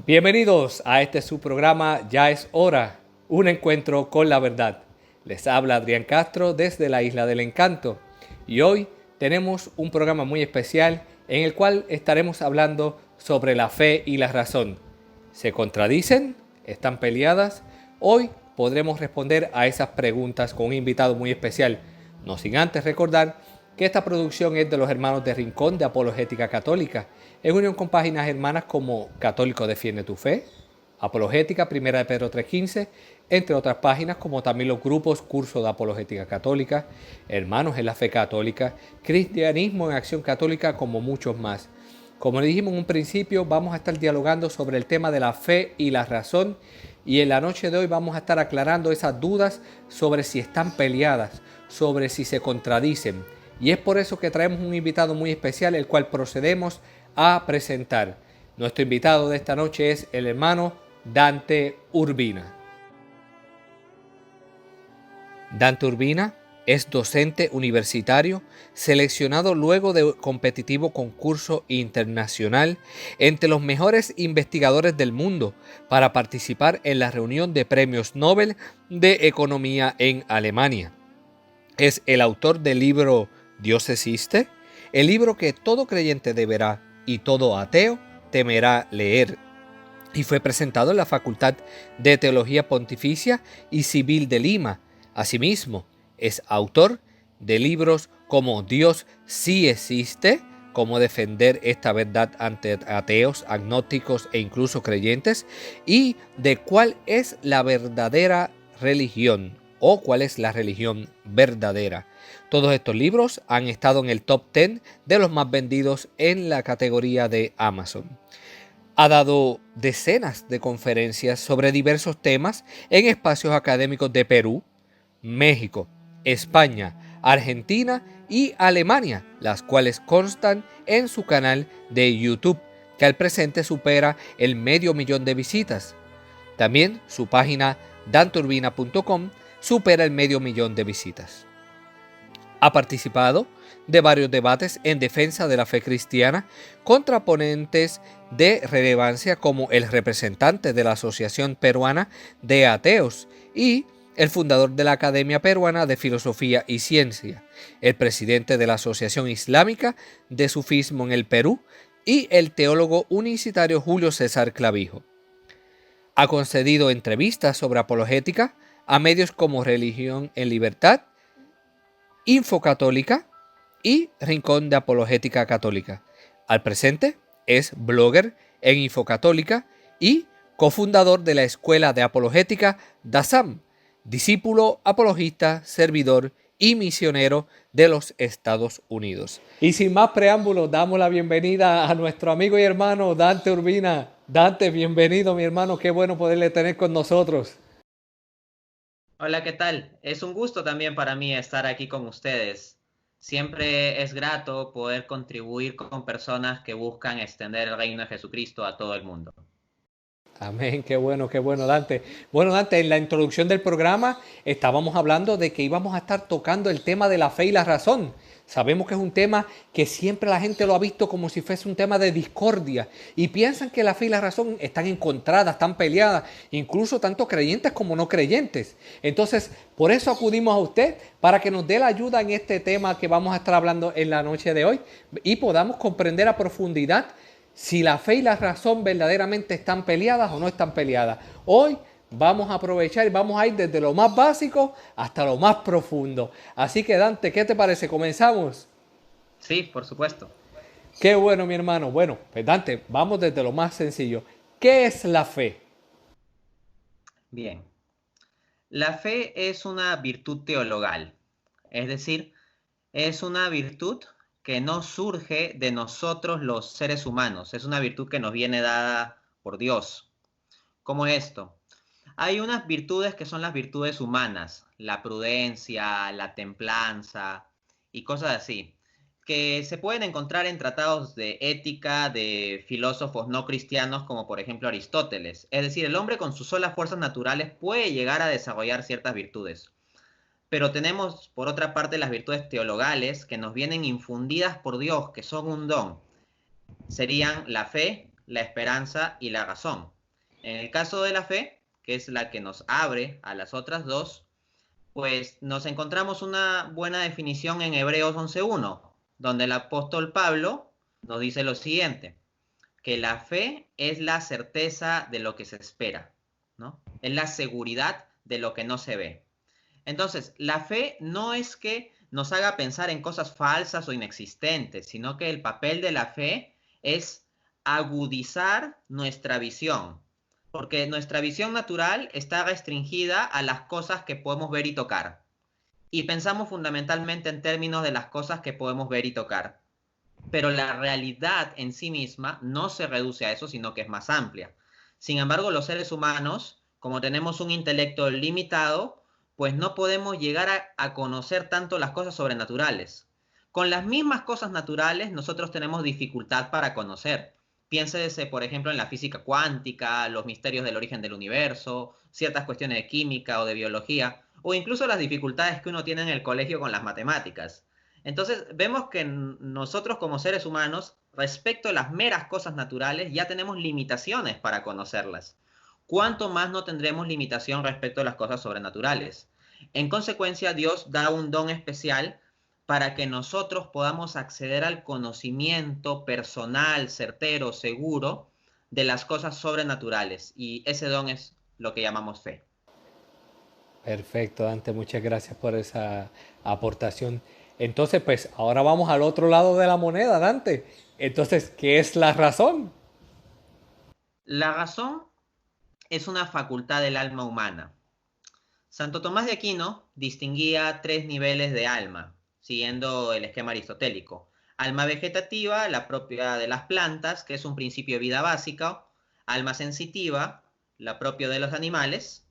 Bienvenidos a este su programa Ya es hora, un encuentro con la verdad. Les habla Adrián Castro desde la Isla del Encanto y hoy tenemos un programa muy especial en el cual estaremos hablando sobre la fe y la razón. ¿Se contradicen? ¿Están peleadas? Hoy podremos responder a esas preguntas con un invitado muy especial, no sin antes recordar que esta producción es de los hermanos de Rincón de Apologética Católica, en unión con páginas hermanas como Católico Defiende tu Fe, Apologética, Primera de Pedro 3.15, entre otras páginas como también los grupos Curso de Apologética Católica, Hermanos en la Fe Católica, Cristianismo en Acción Católica, como muchos más. Como le dijimos en un principio, vamos a estar dialogando sobre el tema de la fe y la razón, y en la noche de hoy vamos a estar aclarando esas dudas sobre si están peleadas, sobre si se contradicen. Y es por eso que traemos un invitado muy especial, el cual procedemos a presentar. Nuestro invitado de esta noche es el hermano Dante Urbina. Dante Urbina es docente universitario seleccionado luego de competitivo concurso internacional entre los mejores investigadores del mundo para participar en la reunión de premios Nobel de Economía en Alemania. Es el autor del libro ¿Dios existe?, el libro que todo creyente deberá y todo ateo temerá leer, y fue presentado en la Facultad de Teología Pontificia y Civil de Lima. Asimismo, es autor de libros como Dios sí existe, cómo defender esta verdad ante ateos, agnósticos e incluso creyentes, y de cuál es la verdadera religión o cuál es la religión verdadera. Todos estos libros han estado en el top 10 de los más vendidos en la categoría de Amazon. Ha dado decenas de conferencias sobre diversos temas en espacios académicos de Perú, México, España, Argentina y Alemania, las cuales constan en su canal de YouTube, que al presente supera el 500.000 de visitas. También su página danturbina.com supera el 500.000 de visitas. Ha participado de varios debates en defensa de la fe cristiana contra ponentes de relevancia como el representante de la Asociación Peruana de Ateos y el fundador de la Academia Peruana de Filosofía y Ciencia, el presidente de la Asociación Islámica de Sufismo en el Perú y el teólogo unicitario Julio César Clavijo. Ha concedido entrevistas sobre apologética a medios como Religión en Libertad, Infocatólica y Rincón de Apologética Católica. Al presente es blogger en Infocatólica y cofundador de la Escuela de Apologética DASAM, discípulo, apologista, servidor y misionero de los Estados Unidos. Y sin más preámbulos, damos la bienvenida a nuestro amigo y hermano Dante Urbina. Dante, bienvenido mi hermano, qué bueno poderle tener con nosotros. Hola, ¿qué tal? Es un gusto también para mí estar aquí con ustedes. Siempre es grato poder contribuir con personas que buscan extender el reino de Jesucristo a todo el mundo. Amén, qué bueno, Dante. Bueno, Dante, en la introducción del programa estábamos hablando de que íbamos a estar tocando el tema de la fe y la razón. Sabemos que es un tema que siempre la gente lo ha visto como si fuese un tema de discordia y piensan que la fe y la razón están encontradas, están peleadas, incluso tanto creyentes como no creyentes. Entonces, por eso acudimos a usted para que nos dé la ayuda en este tema que vamos a estar hablando en la noche de hoy y podamos comprender a profundidad si la fe y la razón verdaderamente están peleadas o no están peleadas. Hoy vamos a aprovechar y vamos a ir desde lo más básico hasta lo más profundo. Así que Dante, ¿qué te parece? ¿Comenzamos? Sí, por supuesto. Qué bueno, mi hermano. Bueno, pues Dante, vamos desde lo más sencillo. ¿Qué es la fe? Bien. La fe es una virtud teologal, es decir, es una virtud que no surge de nosotros los seres humanos, es una virtud que nos viene dada por Dios. ¿Cómo es esto? Hay unas virtudes que son las virtudes humanas, la prudencia, la templanza y cosas así, que se pueden encontrar en tratados de ética de filósofos no cristianos como por ejemplo Aristóteles. Es decir, el hombre con sus solas fuerzas naturales puede llegar a desarrollar ciertas virtudes. Pero tenemos por otra parte las virtudes teologales que nos vienen infundidas por Dios, que son un don. Serían la fe, la esperanza y la razón. En el caso de la fe, que es la que nos abre a las otras dos, pues nos encontramos una buena definición en Hebreos 11.1, donde el apóstol Pablo nos dice lo siguiente, que la fe es la certeza de lo que se espera, ¿no? Es la seguridad de lo que no se ve. Entonces, la fe no es que nos haga pensar en cosas falsas o inexistentes, sino que el papel de la fe es agudizar nuestra visión, porque nuestra visión natural está restringida a las cosas que podemos ver y tocar. Y pensamos fundamentalmente en términos de las cosas que podemos ver y tocar. Pero la realidad en sí misma no se reduce a eso, sino que es más amplia. Sin embargo, los seres humanos, como tenemos un intelecto limitado, pues no podemos llegar a conocer tanto las cosas sobrenaturales. Con las mismas cosas naturales, nosotros tenemos dificultad para conocer. Piénsese, por ejemplo, en la física cuántica, los misterios del origen del universo, ciertas cuestiones de química o de biología, o incluso las dificultades que uno tiene en el colegio con las matemáticas. Entonces, vemos que nosotros como seres humanos, respecto a las meras cosas naturales, ya tenemos limitaciones para conocerlas. ¿Cuánto más no tendremos limitación respecto a las cosas sobrenaturales? En consecuencia, Dios da un don especial para que nosotros podamos acceder al conocimiento personal, certero, seguro de las cosas sobrenaturales. Y ese don es lo que llamamos fe. Perfecto, Dante, muchas gracias por esa aportación. Entonces, pues ahora vamos al otro lado de la moneda, Dante. Entonces, ¿qué es la razón? La razón es una facultad del alma humana. Santo Tomás de Aquino distinguía tres niveles de alma, siguiendo el esquema aristotélico. Alma vegetativa, la propia de las plantas, que es un principio de vida básica. Alma sensitiva, la propia de los animales.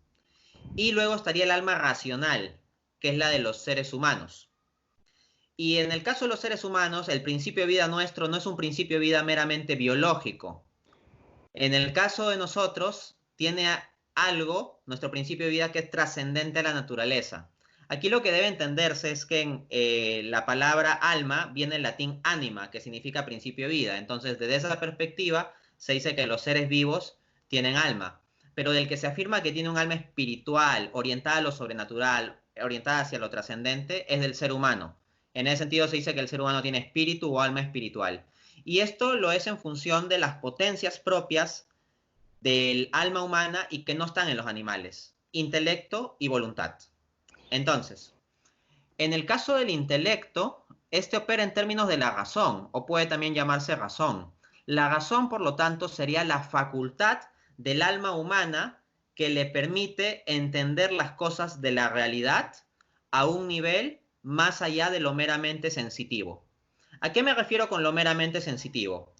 Y luego estaría el alma racional, que es la de los seres humanos. Y en el caso de los seres humanos, el principio de vida nuestro no es un principio de vida meramente biológico. En el caso de nosotros, tiene algo, nuestro principio de vida, que es trascendente a la naturaleza. Aquí lo que debe entenderse es que la palabra alma viene del latín anima, que significa principio de vida. Entonces, desde esa perspectiva, se dice que los seres vivos tienen alma. Pero del que se afirma que tiene un alma espiritual, orientada a lo sobrenatural, orientada hacia lo trascendente, es del ser humano. En ese sentido se dice que el ser humano tiene espíritu o alma espiritual. Y esto lo es en función de las potencias propias del alma humana y que no están en los animales, intelecto y voluntad. Entonces, en el caso del intelecto, este opera en términos de la razón, o puede también llamarse razón. La razón, por lo tanto, sería la facultad del alma humana que le permite entender las cosas de la realidad a un nivel más allá de lo meramente sensitivo. ¿A qué me refiero con lo meramente sensitivo?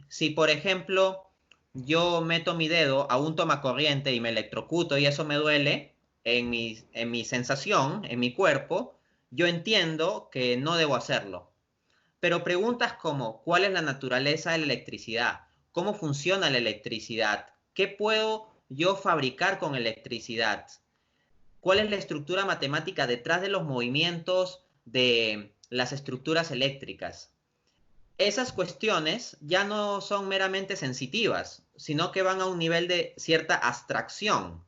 Si, por ejemplo, yo meto mi dedo a un tomacorriente y me electrocuto y eso me duele en mi sensación, en mi cuerpo, yo entiendo que no debo hacerlo. Pero preguntas como, ¿cuál es la naturaleza de la electricidad? ¿Cómo funciona la electricidad? ¿Qué puedo yo fabricar con electricidad? ¿Cuál es la estructura matemática detrás de los movimientos de las estructuras eléctricas? Esas cuestiones ya no son meramente sensitivas, sino que van a un nivel de cierta abstracción.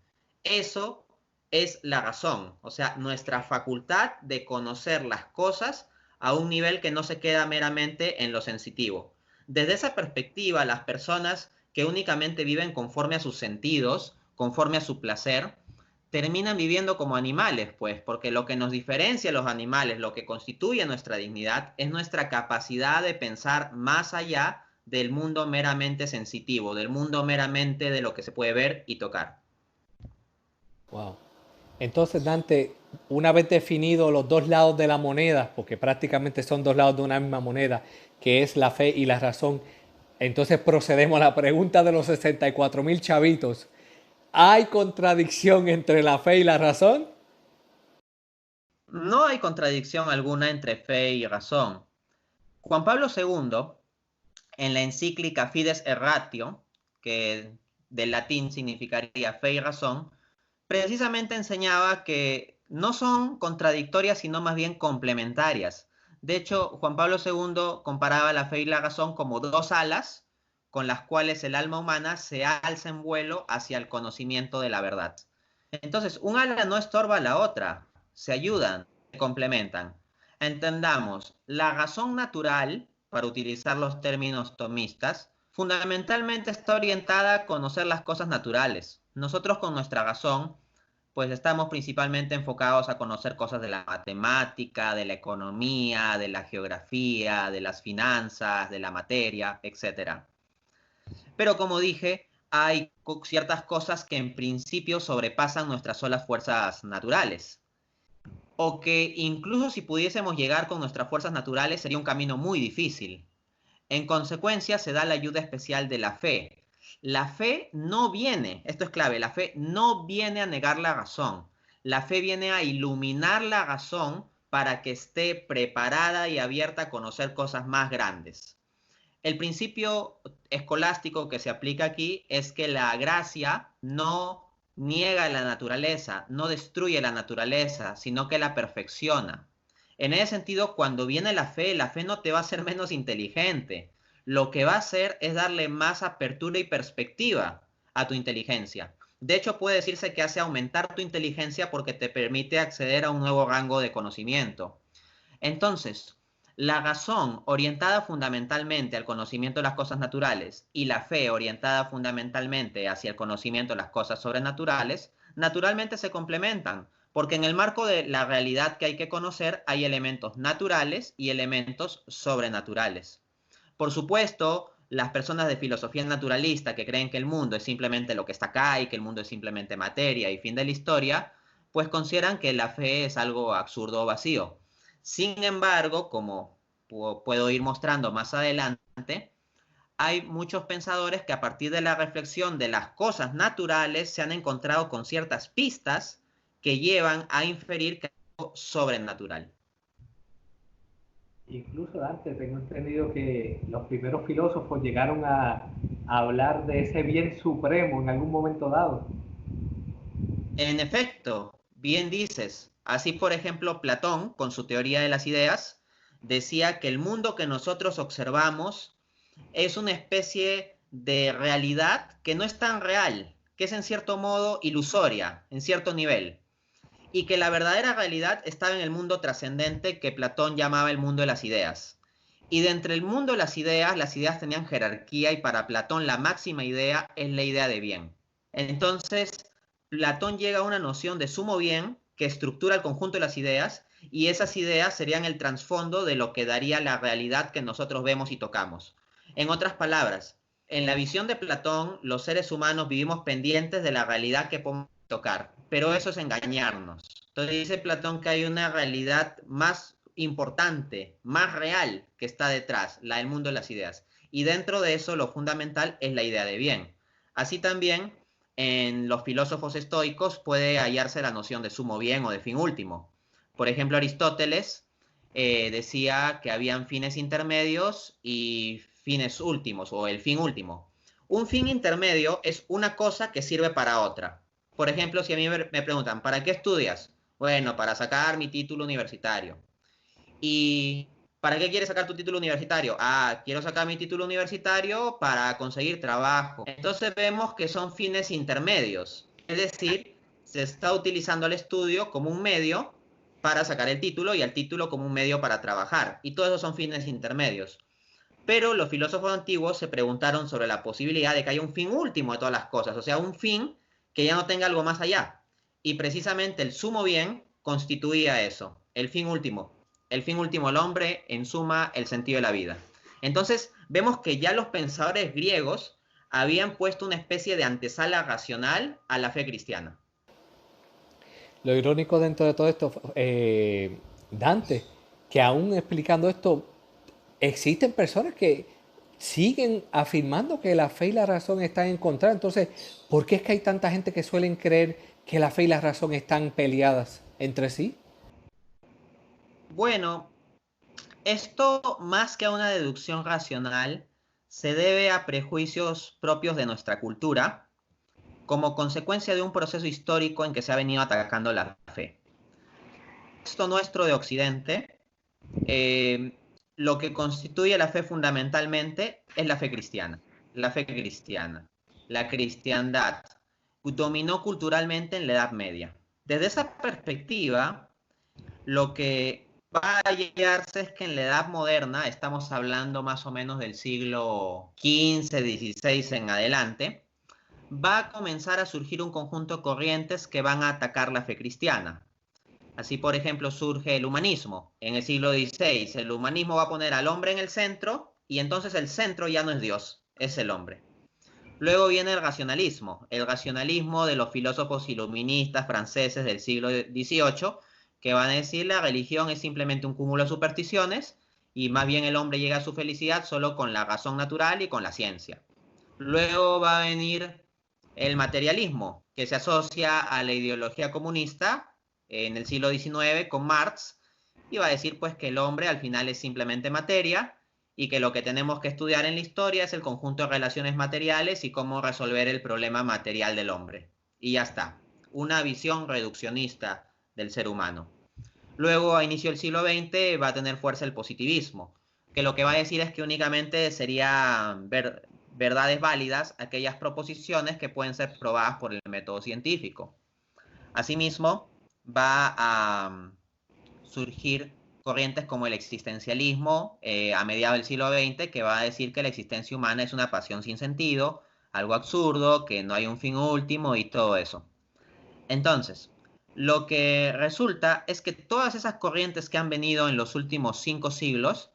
Eso es la razón, o sea, nuestra facultad de conocer las cosas a un nivel que no se queda meramente en lo sensitivo. Desde esa perspectiva, las personas que únicamente viven conforme a sus sentidos, conforme a su placer, terminan viviendo como animales, pues, porque lo que nos diferencia a los animales, lo que constituye nuestra dignidad, es nuestra capacidad de pensar más allá del mundo meramente sensitivo, del mundo meramente de lo que se puede ver y tocar. Wow. Entonces, Dante, una vez definido los dos lados de la moneda, porque prácticamente son dos lados de una misma moneda, que es la fe y la razón, entonces procedemos a la pregunta de los 64,000 chavitos. ¿Hay contradicción entre la fe y la razón? No hay contradicción alguna entre fe y razón. Juan Pablo II, en la encíclica Fides et Ratio, que del latín significaría fe y razón, precisamente enseñaba que no son contradictorias, sino más bien complementarias. De hecho, Juan Pablo II comparaba la fe y la razón como dos alas con las cuales el alma humana se alza en vuelo hacia el conocimiento de la verdad. Entonces, un ala no estorba a la otra, se ayudan, se complementan. Entendamos, la razón natural, para utilizar los términos tomistas, fundamentalmente está orientada a conocer las cosas naturales. Nosotros con nuestra razón, pues estamos principalmente enfocados a conocer cosas de la matemática, de la economía, de la geografía, de las finanzas, de la materia, etc. Pero como dije, hay ciertas cosas que en principio sobrepasan nuestras solas fuerzas naturales. O que incluso si pudiésemos llegar con nuestras fuerzas naturales sería un camino muy difícil. En consecuencia, se da la ayuda especial de la fe. La fe no viene, esto es clave, la fe no viene a negar la razón. La fe viene a iluminar la razón para que esté preparada y abierta a conocer cosas más grandes. El principio escolástico que se aplica aquí es que la gracia no niega la naturaleza, no destruye la naturaleza, sino que la perfecciona. En ese sentido, cuando viene la fe no te va a hacer menos inteligente. Lo que va a hacer es darle más apertura y perspectiva a tu inteligencia. De hecho, puede decirse que hace aumentar tu inteligencia porque te permite acceder a un nuevo rango de conocimiento. Entonces, la razón orientada fundamentalmente al conocimiento de las cosas naturales y la fe orientada fundamentalmente hacia el conocimiento de las cosas sobrenaturales, naturalmente se complementan, porque en el marco de la realidad que hay que conocer hay elementos naturales y elementos sobrenaturales. Por supuesto, las personas de filosofía naturalista que creen que el mundo es simplemente lo que está acá y que el mundo es simplemente materia y fin de la historia, pues consideran que la fe es algo absurdo o vacío. Sin embargo, como puedo ir mostrando más adelante, hay muchos pensadores que a partir de la reflexión de las cosas naturales se han encontrado con ciertas pistas que llevan a inferir que es algo sobrenatural. Incluso Dante, tengo entendido que los primeros filósofos llegaron a hablar de ese bien supremo en algún momento dado. En efecto, bien dices. Así, por ejemplo, Platón, con su teoría de las ideas, decía que el mundo que nosotros observamos es una especie de realidad que no es tan real, que es en cierto modo ilusoria, en cierto nivel, y que la verdadera realidad estaba en el mundo trascendente que Platón llamaba el mundo de las ideas. Y de entre el mundo de las ideas tenían jerarquía y para Platón la máxima idea es la idea de bien. Entonces, Platón llega a una noción de sumo bien que estructura el conjunto de las ideas y esas ideas serían el trasfondo de lo que daría la realidad que nosotros vemos y tocamos. En otras palabras, en la visión de Platón, los seres humanos vivimos pendientes de la realidad que podemos tocar, pero eso es engañarnos. Entonces dice Platón que hay una realidad más importante, más real que está detrás, la del mundo de las ideas. Y dentro de eso lo fundamental es la idea de bien. Así también en los filósofos estoicos puede hallarse la noción de sumo bien o de fin último. Por ejemplo, Aristóteles decía que habían fines intermedios y fines últimos o el fin último. Un fin intermedio es una cosa que sirve para otra. Por ejemplo, si a mí me preguntan, ¿para qué estudias? Bueno, para sacar mi título universitario. ¿Y para qué quieres sacar tu título universitario? Ah, quiero sacar mi título universitario para conseguir trabajo. Entonces vemos que son fines intermedios. Es decir, se está utilizando el estudio como un medio para sacar el título y el título como un medio para trabajar. Y todos esos son fines intermedios. Pero los filósofos antiguos se preguntaron sobre la posibilidad de que haya un fin último de todas las cosas, o sea, un fin que ya no tenga algo más allá. Y precisamente el sumo bien constituía eso, el fin último. El fin último del hombre, en suma, el sentido de la vida. Entonces, vemos que ya los pensadores griegos habían puesto una especie de antesala racional a la fe cristiana. Lo irónico dentro de todo esto, Dante, que aún explicando esto, existen personas que siguen afirmando que la fe y la razón están encontradas. Entonces, ¿por qué es que hay tanta gente que suelen creer que la fe y la razón están peleadas entre sí? Bueno, esto más que a una deducción racional se debe a prejuicios propios de nuestra cultura como consecuencia de un proceso histórico en que se ha venido atacando la fe. Esto nuestro de Occidente, lo que constituye la fe fundamentalmente es la fe cristiana. la fe cristiana, la cristiandad, dominó culturalmente en la Edad Media. Desde esa perspectiva, lo que va a hallarse es que en la Edad Moderna, estamos hablando más o menos del siglo XV, XVI en adelante, va a comenzar a surgir un conjunto de corrientes que van a atacar la fe cristiana. Así, por ejemplo, surge el humanismo. En el siglo XVI, el humanismo va a poner al hombre en el centro y entonces el centro ya no es Dios, es el hombre. Luego viene el racionalismo de los filósofos iluministas franceses del siglo XVIII, que van a decir la religión es simplemente un cúmulo de supersticiones y más bien el hombre llega a su felicidad solo con la razón natural y con la ciencia. Luego va a venir el materialismo, que se asocia a la ideología comunista en el siglo XIX con Marx, y va a decir pues que el hombre al final es simplemente materia y que lo que tenemos que estudiar en la historia es el conjunto de relaciones materiales y cómo resolver el problema material del hombre. Y ya está, una visión reduccionista del ser humano. Luego, a inicio del siglo XX, va a tener fuerza el positivismo, que lo que va a decir es que únicamente serían verdades válidas aquellas proposiciones que pueden ser probadas por el método científico. Asimismo, va a surgir corrientes como el existencialismo a mediados del siglo XX, que va a decir que la existencia humana es una pasión sin sentido, algo absurdo, que no hay un fin último y todo eso. Entonces, lo que resulta es que todas esas corrientes que han venido en los últimos 5 siglos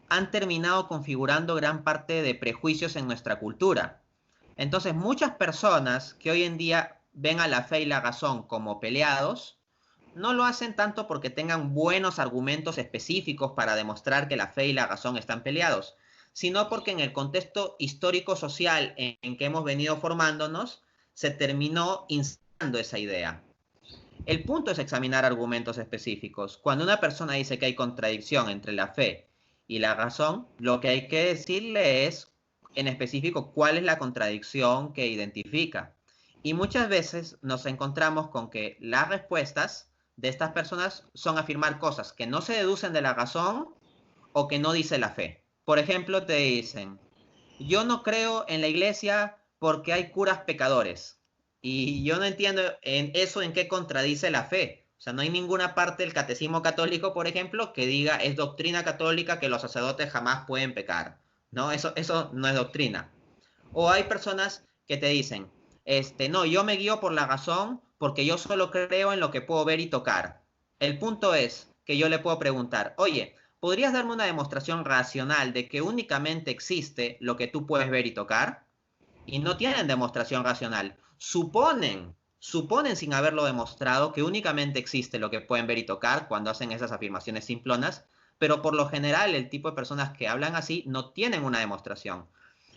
han terminado configurando gran parte de prejuicios en nuestra cultura. Entonces, muchas personas que hoy en día ven a la fe y la razón como peleados, no lo hacen tanto porque tengan buenos argumentos específicos para demostrar que la fe y la razón están peleados, sino porque en el contexto histórico-social en que hemos venido formándonos, se terminó instalando esa idea. El punto es examinar argumentos específicos. Cuando una persona dice que hay contradicción entre la fe y la razón, lo que hay que decirle es, en específico, cuál es la contradicción que identifica. Y muchas veces nos encontramos con que las respuestas de estas personas son afirmar cosas que no se deducen de la razón o que no dice la fe. Por ejemplo, te dicen, yo no creo en la iglesia porque hay curas pecadores. Y yo no entiendo en eso en qué contradice la fe. O sea, no hay ninguna parte del catecismo católico, por ejemplo, que diga es doctrina católica que los sacerdotes jamás pueden pecar. No, eso no es doctrina. O hay personas que te dicen, no, yo me guío por la razón porque yo solo creo en lo que puedo ver y tocar. El punto es que yo le puedo preguntar, oye, ¿podrías darme una demostración racional de que únicamente existe lo que tú puedes ver y tocar? Y no tienen demostración racional. Suponen sin haberlo demostrado que únicamente existe lo que pueden ver y tocar cuando hacen esas afirmaciones simplonas, pero por lo general el tipo de personas que hablan así no tienen una demostración.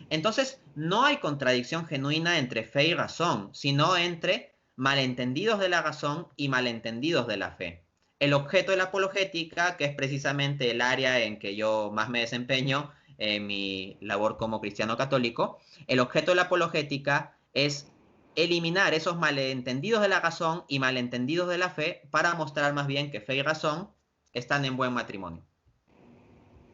Entonces, no hay contradicción genuina entre fe y razón, sino entre malentendidos de la razón y malentendidos de la fe. El objeto de la apologética, que es precisamente el área en que yo más me desempeño en mi labor como cristiano católico, el objeto de la apologética es eliminar esos malentendidos de la razón y malentendidos de la fe para mostrar más bien que fe y razón están en buen matrimonio.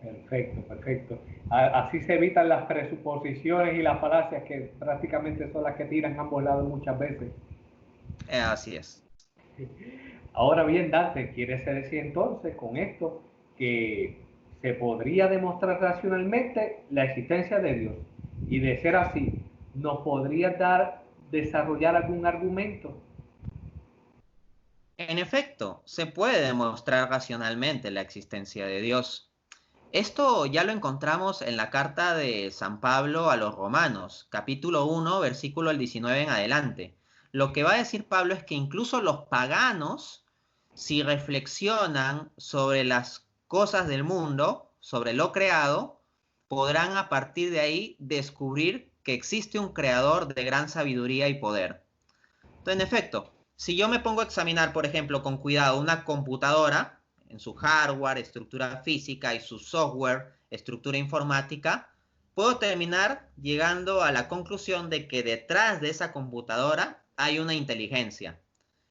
Perfecto, perfecto. Así se evitan las presuposiciones y las falacias que prácticamente son las que tiran ambos lados muchas veces. Así es. Ahora bien, Dante, ¿quieres decir entonces con esto que se podría demostrar racionalmente la existencia de Dios? Y de ser así, ¿nos podría desarrollar algún argumento? En efecto, se puede demostrar racionalmente la existencia de Dios. Esto ya lo encontramos en la carta de San Pablo a los Romanos, capítulo 1, versículo 19 en adelante. Lo que va a decir Pablo es que incluso los paganos, si reflexionan sobre las cosas del mundo, sobre lo creado, podrán a partir de ahí descubrir que existe un creador de gran sabiduría y poder. Entonces, en efecto, si yo me pongo a examinar, por ejemplo, con cuidado una computadora, en su hardware, estructura física y su software, estructura informática, puedo terminar llegando a la conclusión de que detrás de esa computadora hay una inteligencia.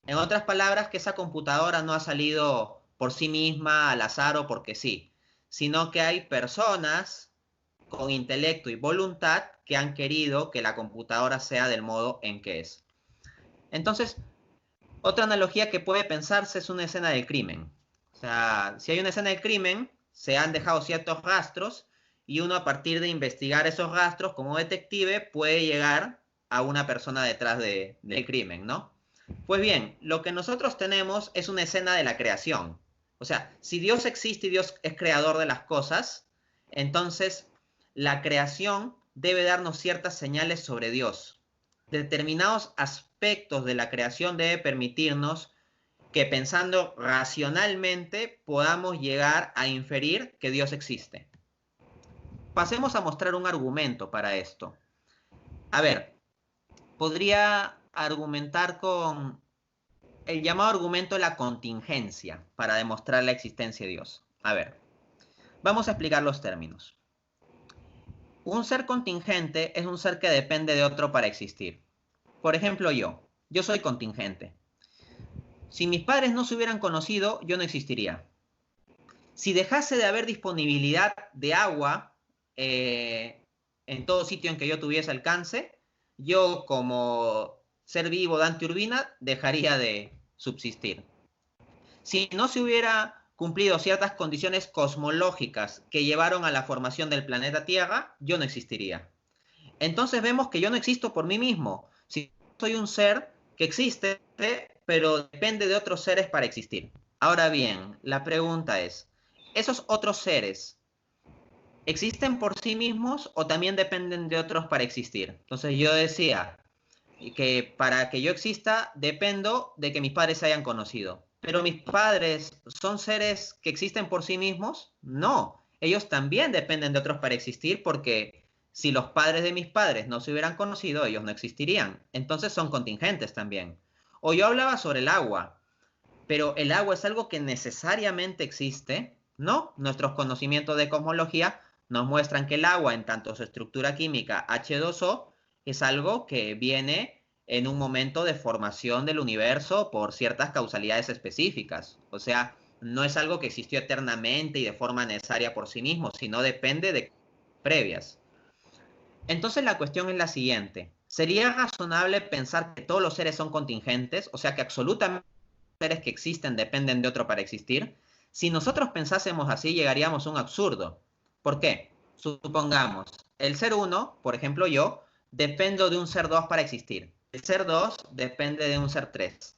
En otras palabras, que esa computadora no ha salido por sí misma, al azar o porque sí, sino que hay personas con intelecto y voluntad que han querido que la computadora sea del modo en que es. Entonces, otra analogía que puede pensarse es una escena del crimen. O sea, si hay una escena del crimen, se han dejado ciertos rastros y uno, a partir de investigar esos rastros como detective, puede llegar a una persona detrás del crimen, ¿no? Pues bien, lo que nosotros tenemos es una escena de la creación. O sea, si Dios existe y Dios es creador de las cosas, entonces la creación debe darnos ciertas señales sobre Dios. Determinados aspectos de la creación debe permitirnos que, pensando racionalmente, podamos llegar a inferir que Dios existe. Pasemos a mostrar un argumento para esto. A ver, podría argumentar con el llamado argumento de la contingencia para demostrar la existencia de Dios. A ver, vamos a explicar los términos. Un ser contingente es un ser que depende de otro para existir. Por ejemplo, yo soy contingente. Si mis padres no se hubieran conocido, yo no existiría. Si dejase de haber disponibilidad de agua en todo sitio en que yo tuviese alcance, yo, como ser vivo Dante Urbina, dejaría de subsistir. Si no se hubiera cumplido ciertas condiciones cosmológicas que llevaron a la formación del planeta Tierra, yo no existiría. Entonces vemos que yo no existo por mí mismo. Si soy un ser que existe, pero depende de otros seres para existir. Ahora bien, la pregunta es, ¿esos otros seres existen por sí mismos o también dependen de otros para existir? Entonces yo decía que para que yo exista dependo de que mis padres se hayan conocido. ¿Pero mis padres son seres que existen por sí mismos? No, ellos también dependen de otros para existir, porque si los padres de mis padres no se hubieran conocido, ellos no existirían. Entonces son contingentes también. O yo hablaba sobre el agua, pero ¿el agua es algo que necesariamente existe? No, nuestros conocimientos de cosmología nos muestran que el agua, en tanto su estructura química H2O, es algo que viene en un momento de formación del universo por ciertas causalidades específicas. O sea, no es algo que existió eternamente y de forma necesaria por sí mismo, sino depende de previas. Entonces la cuestión es la siguiente. ¿Sería razonable pensar que todos los seres son contingentes? O sea, que absolutamente seres que existen dependen de otro para existir. Si nosotros pensásemos así, llegaríamos a un absurdo. ¿Por qué? Supongamos, el ser 1, por ejemplo yo, dependo de un ser 2 para existir. El ser 2 depende de un ser 3.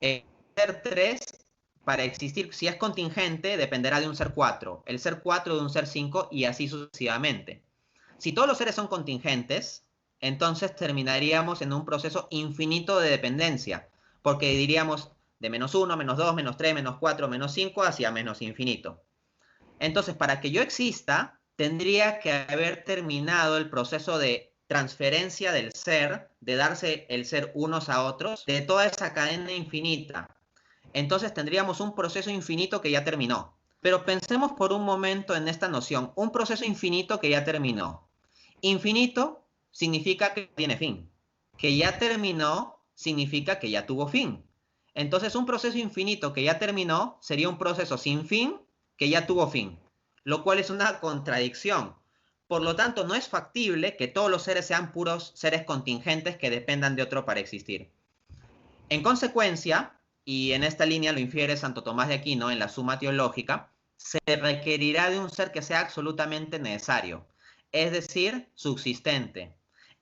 El ser 3, para existir, si es contingente, dependerá de un ser 4. El ser 4 de un ser 5 y así sucesivamente. Si todos los seres son contingentes, entonces terminaríamos en un proceso infinito de dependencia, porque diríamos de -1, -2, -3, -4, -5 hacia menos infinito. Entonces, para que yo exista, tendría que haber terminado el proceso de transferencia del ser, de darse el ser unos a otros, de toda esa cadena infinita. Entonces tendríamos un proceso infinito que ya terminó. Pero pensemos por un momento en esta noción, un proceso infinito que ya terminó. Infinito significa que tiene fin. Que ya terminó significa que ya tuvo fin. Entonces, un proceso infinito que ya terminó sería un proceso sin fin que ya tuvo fin, lo cual es una contradicción. Por lo tanto, no es factible que todos los seres sean puros seres contingentes que dependan de otro para existir. En consecuencia, y en esta línea lo infiere Santo Tomás de Aquino en la Suma Teológica, se requerirá de un ser que sea absolutamente necesario, es decir, subsistente.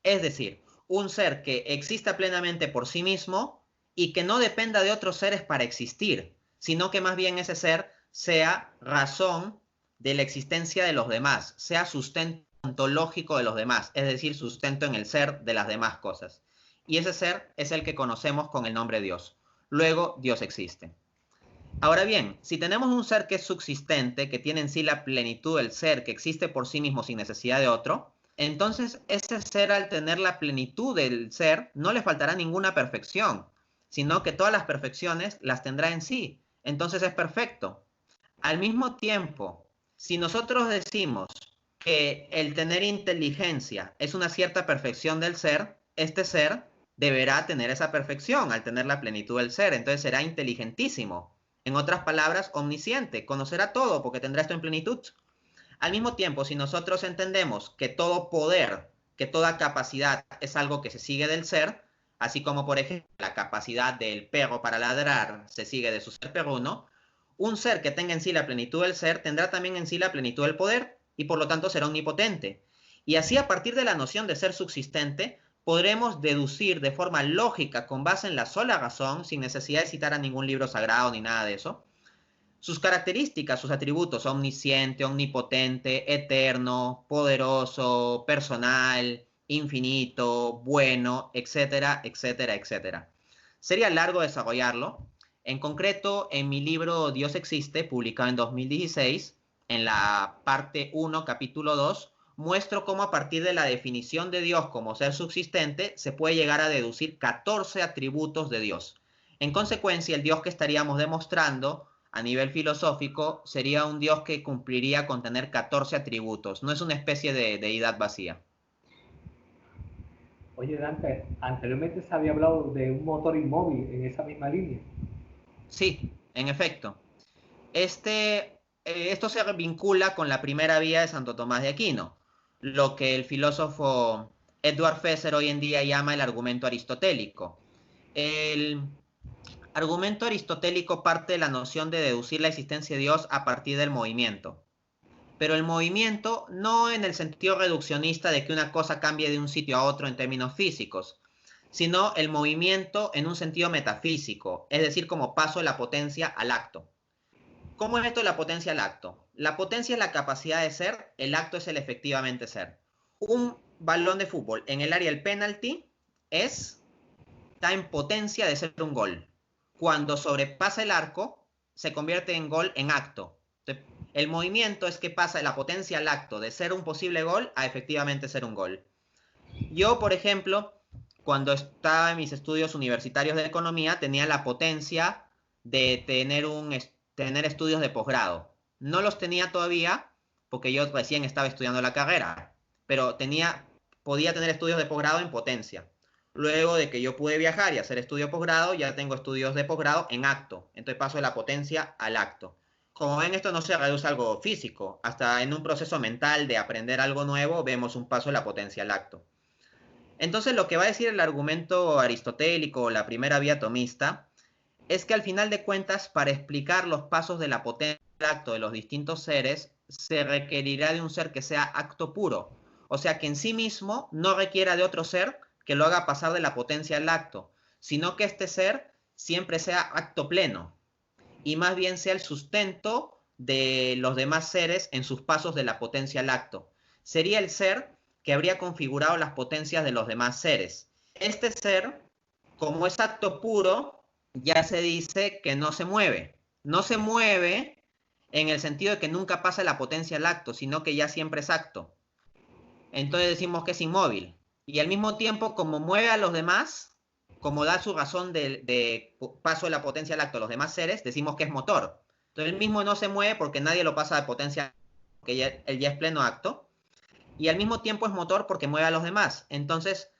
Es decir, un ser que exista plenamente por sí mismo y que no dependa de otros seres para existir, sino que más bien ese ser sea razón de la existencia de los demás, sea sustento ontológico de los demás, es decir, sustento en el ser de las demás cosas. Y ese ser es el que conocemos con el nombre Dios. Luego, Dios existe. Ahora bien, si tenemos un ser que es subsistente, que tiene en sí la plenitud del ser, que existe por sí mismo sin necesidad de otro, entonces ese ser, al tener la plenitud del ser, no le faltará ninguna perfección, sino que todas las perfecciones las tendrá en sí. Entonces es perfecto. Al mismo tiempo, si nosotros decimos que el tener inteligencia es una cierta perfección del ser, este ser deberá tener esa perfección al tener la plenitud del ser. Entonces será inteligentísimo. En otras palabras, omnisciente, conocerá todo porque tendrá esto en plenitud. Al mismo tiempo, si nosotros entendemos que todo poder que toda capacidad es algo que se sigue del ser, así como por ejemplo la capacidad del perro para ladrar se sigue de su ser perruno, un ser que tenga en sí la plenitud del ser tendrá también en sí la plenitud del poder y por lo tanto será omnipotente. Y así a partir de la noción de ser subsistente podremos deducir de forma lógica con base en la sola razón, sin necesidad de citar a ningún libro sagrado ni nada de eso, sus características, sus atributos: omnisciente, omnipotente, eterno, poderoso, personal, infinito, bueno, etcétera, etcétera, etcétera. Sería largo desarrollarlo. En concreto, en mi libro Dios existe, publicado en 2016, en la parte 1, capítulo 2, muestro cómo a partir de la definición de Dios como ser subsistente se puede llegar a deducir 14 atributos de Dios. En consecuencia, el Dios que estaríamos demostrando a nivel filosófico sería un Dios que cumpliría con tener 14 atributos. No es una especie de deidad vacía. Oye, Dante, anteriormente se había hablado de un motor inmóvil en esa misma línea. Sí, en efecto. Esto se vincula con la primera vía de Santo Tomás de Aquino, lo que el filósofo Edward Fesser hoy en día llama el argumento aristotélico. El argumento aristotélico parte de la noción de deducir la existencia de Dios a partir del movimiento. Pero el movimiento no en el sentido reduccionista de que una cosa cambie de un sitio a otro en términos físicos, sino el movimiento en un sentido metafísico, es decir, como paso de la potencia al acto. ¿Cómo es esto de la potencia al acto? La potencia es la capacidad de ser, el acto es el efectivamente ser. Un balón de fútbol en el área del penalti está en potencia de ser un gol. Cuando sobrepasa el arco, se convierte en gol en acto. Entonces, el movimiento es que pasa de la potencia al acto, de ser un posible gol a efectivamente ser un gol. Yo, por ejemplo, cuando estaba en mis estudios universitarios de economía, tenía la potencia de tener estudios de posgrado. No los tenía todavía porque yo recién estaba estudiando la carrera, pero podía tener estudios de posgrado en potencia. Luego de que yo pude viajar y hacer estudio de posgrado, ya tengo estudios de posgrado en acto. Entonces paso de la potencia al acto. Como ven, esto no se reduce a algo físico. Hasta en un proceso mental de aprender algo nuevo, vemos un paso de la potencia al acto. Entonces, lo que va a decir el argumento aristotélico o la primera vía tomista es que al final de cuentas, para explicar los pasos de la potencia al acto de los distintos seres, se requerirá de un ser que sea acto puro. O sea, que en sí mismo no requiera de otro ser que lo haga pasar de la potencia al acto, sino que este ser siempre sea acto pleno y más bien sea el sustento de los demás seres en sus pasos de la potencia al acto. Sería el ser que habría configurado las potencias de los demás seres. Este ser, como es acto puro, ya se dice que no se mueve. No se mueve en el sentido de que nunca pasa la potencia al acto, sino que ya siempre es acto. Entonces decimos que es inmóvil. Y al mismo tiempo, como mueve a los demás, como da su razón de paso de la potencia al acto a los demás seres, decimos que es motor. Entonces él mismo no se mueve porque nadie lo pasa de potencia, porque él ya es pleno acto. Y al mismo tiempo es motor porque mueve a los demás. Entonces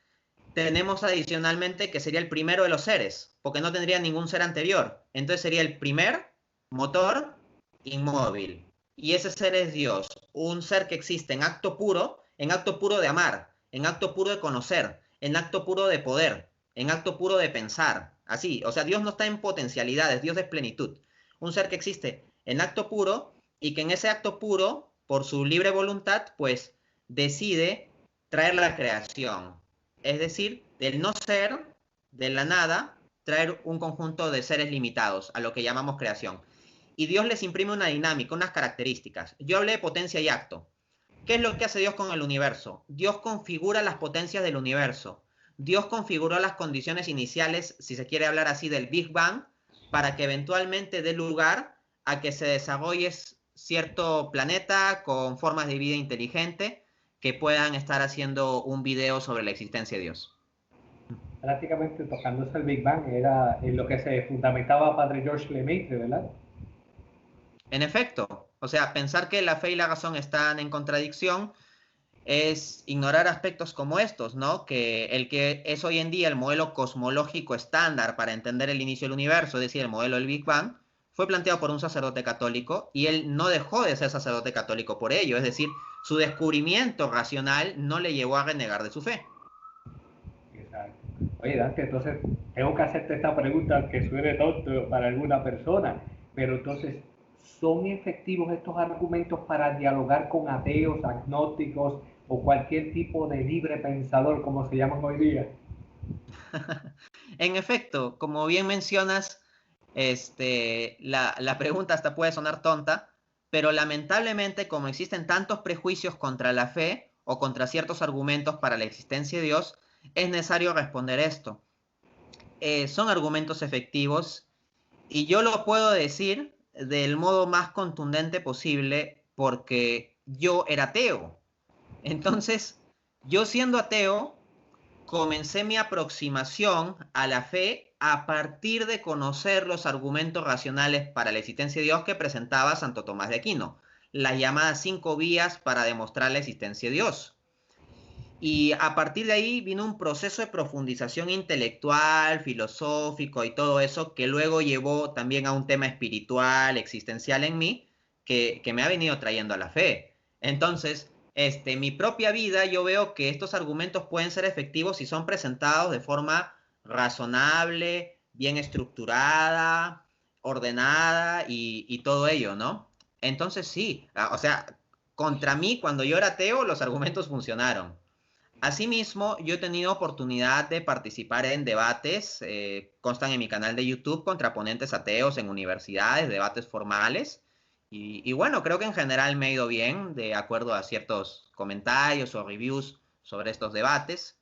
tenemos adicionalmente que sería el primero de los seres, porque no tendría ningún ser anterior. Entonces sería el primer motor inmóvil. Y ese ser es Dios, un ser que existe en acto puro de amar, en acto puro de conocer, en acto puro de poder, en acto puro de pensar. Así, o sea, Dios no está en potencialidades, Dios es plenitud. Un ser que existe en acto puro y que en ese acto puro, por su libre voluntad, pues decide traer la creación. Es decir, del no ser, de la nada, traer un conjunto de seres limitados, a lo que llamamos creación. Y Dios les imprime una dinámica, unas características. Yo hablé de potencia y acto. ¿Qué es lo que hace Dios con el universo? Dios configura las potencias del universo. Dios configuró las condiciones iniciales, si se quiere hablar así, del Big Bang, para que eventualmente dé lugar a que se desarrolle cierto planeta con formas de vida inteligente que puedan estar haciendo un video sobre la existencia de Dios. Prácticamente tocándose el Big Bang era en lo que se fundamentaba Padre George Lemaitre, ¿verdad? En efecto, o sea, pensar que la fe y la razón están en contradicción es ignorar aspectos como estos, ¿no? Que el que es hoy en día el modelo cosmológico estándar para entender el inicio del universo, es decir, el modelo del Big Bang, fue planteado por un sacerdote católico y él no dejó de ser sacerdote católico por ello, es decir, su descubrimiento racional no le llevó a renegar de su fe. Exacto. Oye, Dante, entonces tengo que hacerte esta pregunta que suene tonto para alguna persona, pero entonces, ¿son efectivos estos argumentos para dialogar con ateos, agnósticos o cualquier tipo de libre pensador, como se llaman hoy día? En efecto, como bien mencionas, la pregunta hasta puede sonar tonta, pero lamentablemente como existen tantos prejuicios contra la fe o contra ciertos argumentos para la existencia de Dios, es necesario responder esto. Son argumentos efectivos y yo lo puedo decir del modo más contundente posible porque yo era ateo. Entonces, yo siendo ateo, comencé mi aproximación a la fe a partir de conocer los argumentos racionales para la existencia de Dios que presentaba Santo Tomás de Aquino, las llamadas 5 vías para demostrar la existencia de Dios. Y a partir de ahí vino un proceso de profundización intelectual, filosófico y todo eso que luego llevó también a un tema espiritual, existencial en mí, que me ha venido trayendo a la fe. Entonces, mi propia vida, yo veo que estos argumentos pueden ser efectivos si son presentados de forma razonable, bien estructurada, ordenada y todo ello, ¿no? Entonces sí, o sea, contra mí cuando yo era ateo los argumentos funcionaron. Asimismo, yo he tenido oportunidad de participar en debates, constan en mi canal de YouTube, contra ponentes ateos en universidades, debates formales. Y bueno, creo que en general me ha ido bien, de acuerdo a ciertos comentarios o reviews sobre estos debates.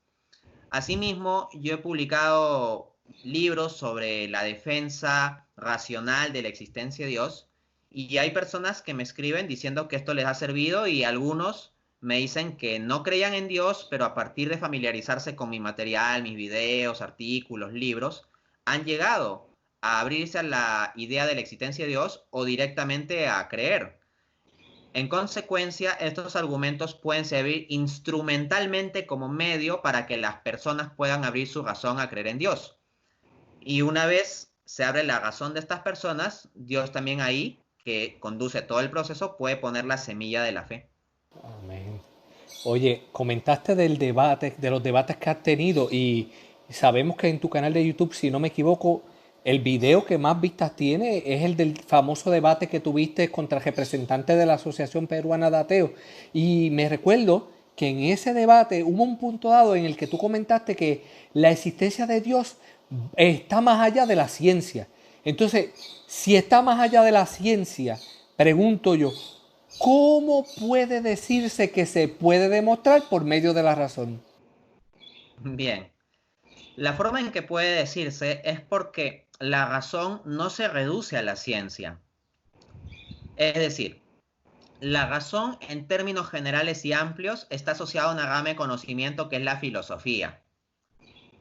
Asimismo, yo he publicado libros sobre la defensa racional de la existencia de Dios y hay personas que me escriben diciendo que esto les ha servido y algunos me dicen que no creían en Dios, pero a partir de familiarizarse con mi material, mis videos, artículos, libros, han llegado a abrirse a la idea de la existencia de Dios o directamente a creer. En consecuencia, estos argumentos pueden servir instrumentalmente como medio para que las personas puedan abrir su razón a creer en Dios. Y una vez se abre la razón de estas personas, Dios también ahí, que conduce todo el proceso, puede poner la semilla de la fe. Amén. Oye, comentaste del debate, de los debates que has tenido y sabemos que en tu canal de YouTube, si no me equivoco, el video que más vistas tiene es el del famoso debate que tuviste contra el representante de la Asociación Peruana de Ateos. Y me recuerdo que en ese debate hubo un punto dado en el que tú comentaste que la existencia de Dios está más allá de la ciencia. Entonces, si está más allá de la ciencia, pregunto yo, ¿cómo puede decirse que se puede demostrar por medio de la razón? Bien, la forma en que puede decirse es porque la razón no se reduce a la ciencia. Es decir, la razón en términos generales y amplios está asociada a una rama de conocimiento que es la filosofía.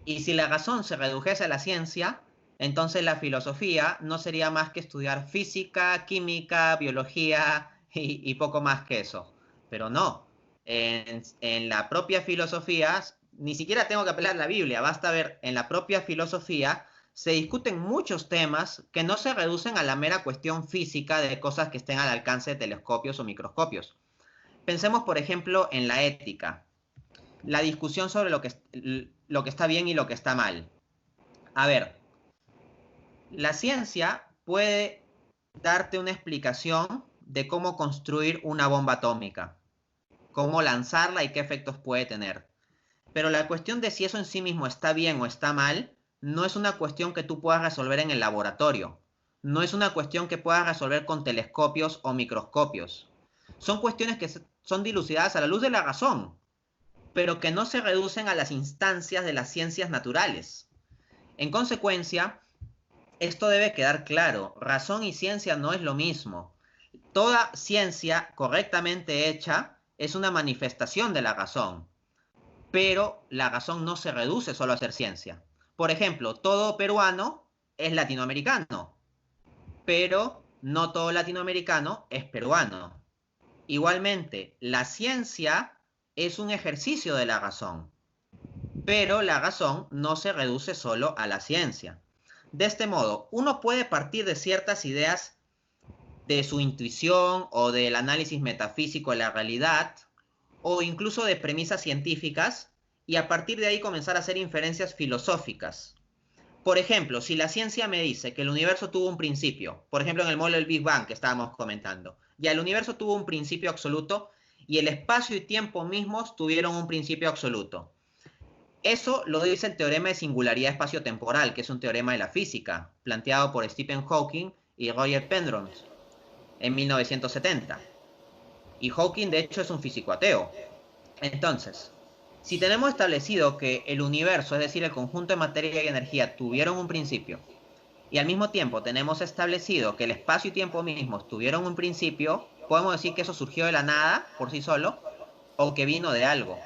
Y si la razón se redujese a la ciencia, entonces la filosofía no sería más que estudiar física, química, biología y poco más que eso. Pero no, en la propia filosofía, ni siquiera tengo que apelar a la Biblia, basta ver, en la propia filosofía se discuten muchos temas que no se reducen a la mera cuestión física de cosas que estén al alcance de telescopios o microscopios. Pensemos, por ejemplo, en la ética, la discusión sobre lo que está bien y lo que está mal. A ver, la ciencia puede darte una explicación de cómo construir una bomba atómica, cómo lanzarla y qué efectos puede tener. Pero la cuestión de si eso en sí mismo está bien o está mal, no es una cuestión que tú puedas resolver en el laboratorio. No es una cuestión que puedas resolver con telescopios o microscopios. Son cuestiones que son dilucidadas a la luz de la razón, pero que no se reducen a las instancias de las ciencias naturales. En consecuencia, esto debe quedar claro, razón y ciencia no es lo mismo. Toda ciencia correctamente hecha es una manifestación de la razón, pero la razón no se reduce solo a ser ciencia. Por ejemplo, todo peruano es latinoamericano, pero no todo latinoamericano es peruano. Igualmente, la ciencia es un ejercicio de la razón, pero la razón no se reduce solo a la ciencia. De este modo, uno puede partir de ciertas ideas de su intuición o del análisis metafísico de la realidad, o incluso de premisas científicas, y a partir de ahí comenzar a hacer inferencias filosóficas. Por ejemplo, si la ciencia me dice que el universo tuvo un principio, por ejemplo en el modelo del Big Bang que estábamos comentando, ya el universo tuvo un principio absoluto y el espacio y tiempo mismos tuvieron un principio absoluto. Eso lo dice el teorema de singularidad espaciotemporal, que es un teorema de la física, planteado por Stephen Hawking y Roger Penrose en 1970. Y Hawking, de hecho, es un físico ateo. Entonces, si tenemos establecido que el universo, es decir, el conjunto de materia y energía, tuvieron un principio, y al mismo tiempo tenemos establecido que el espacio y tiempo mismos tuvieron un principio, podemos decir que eso surgió de la nada por sí solo, o que vino de algo.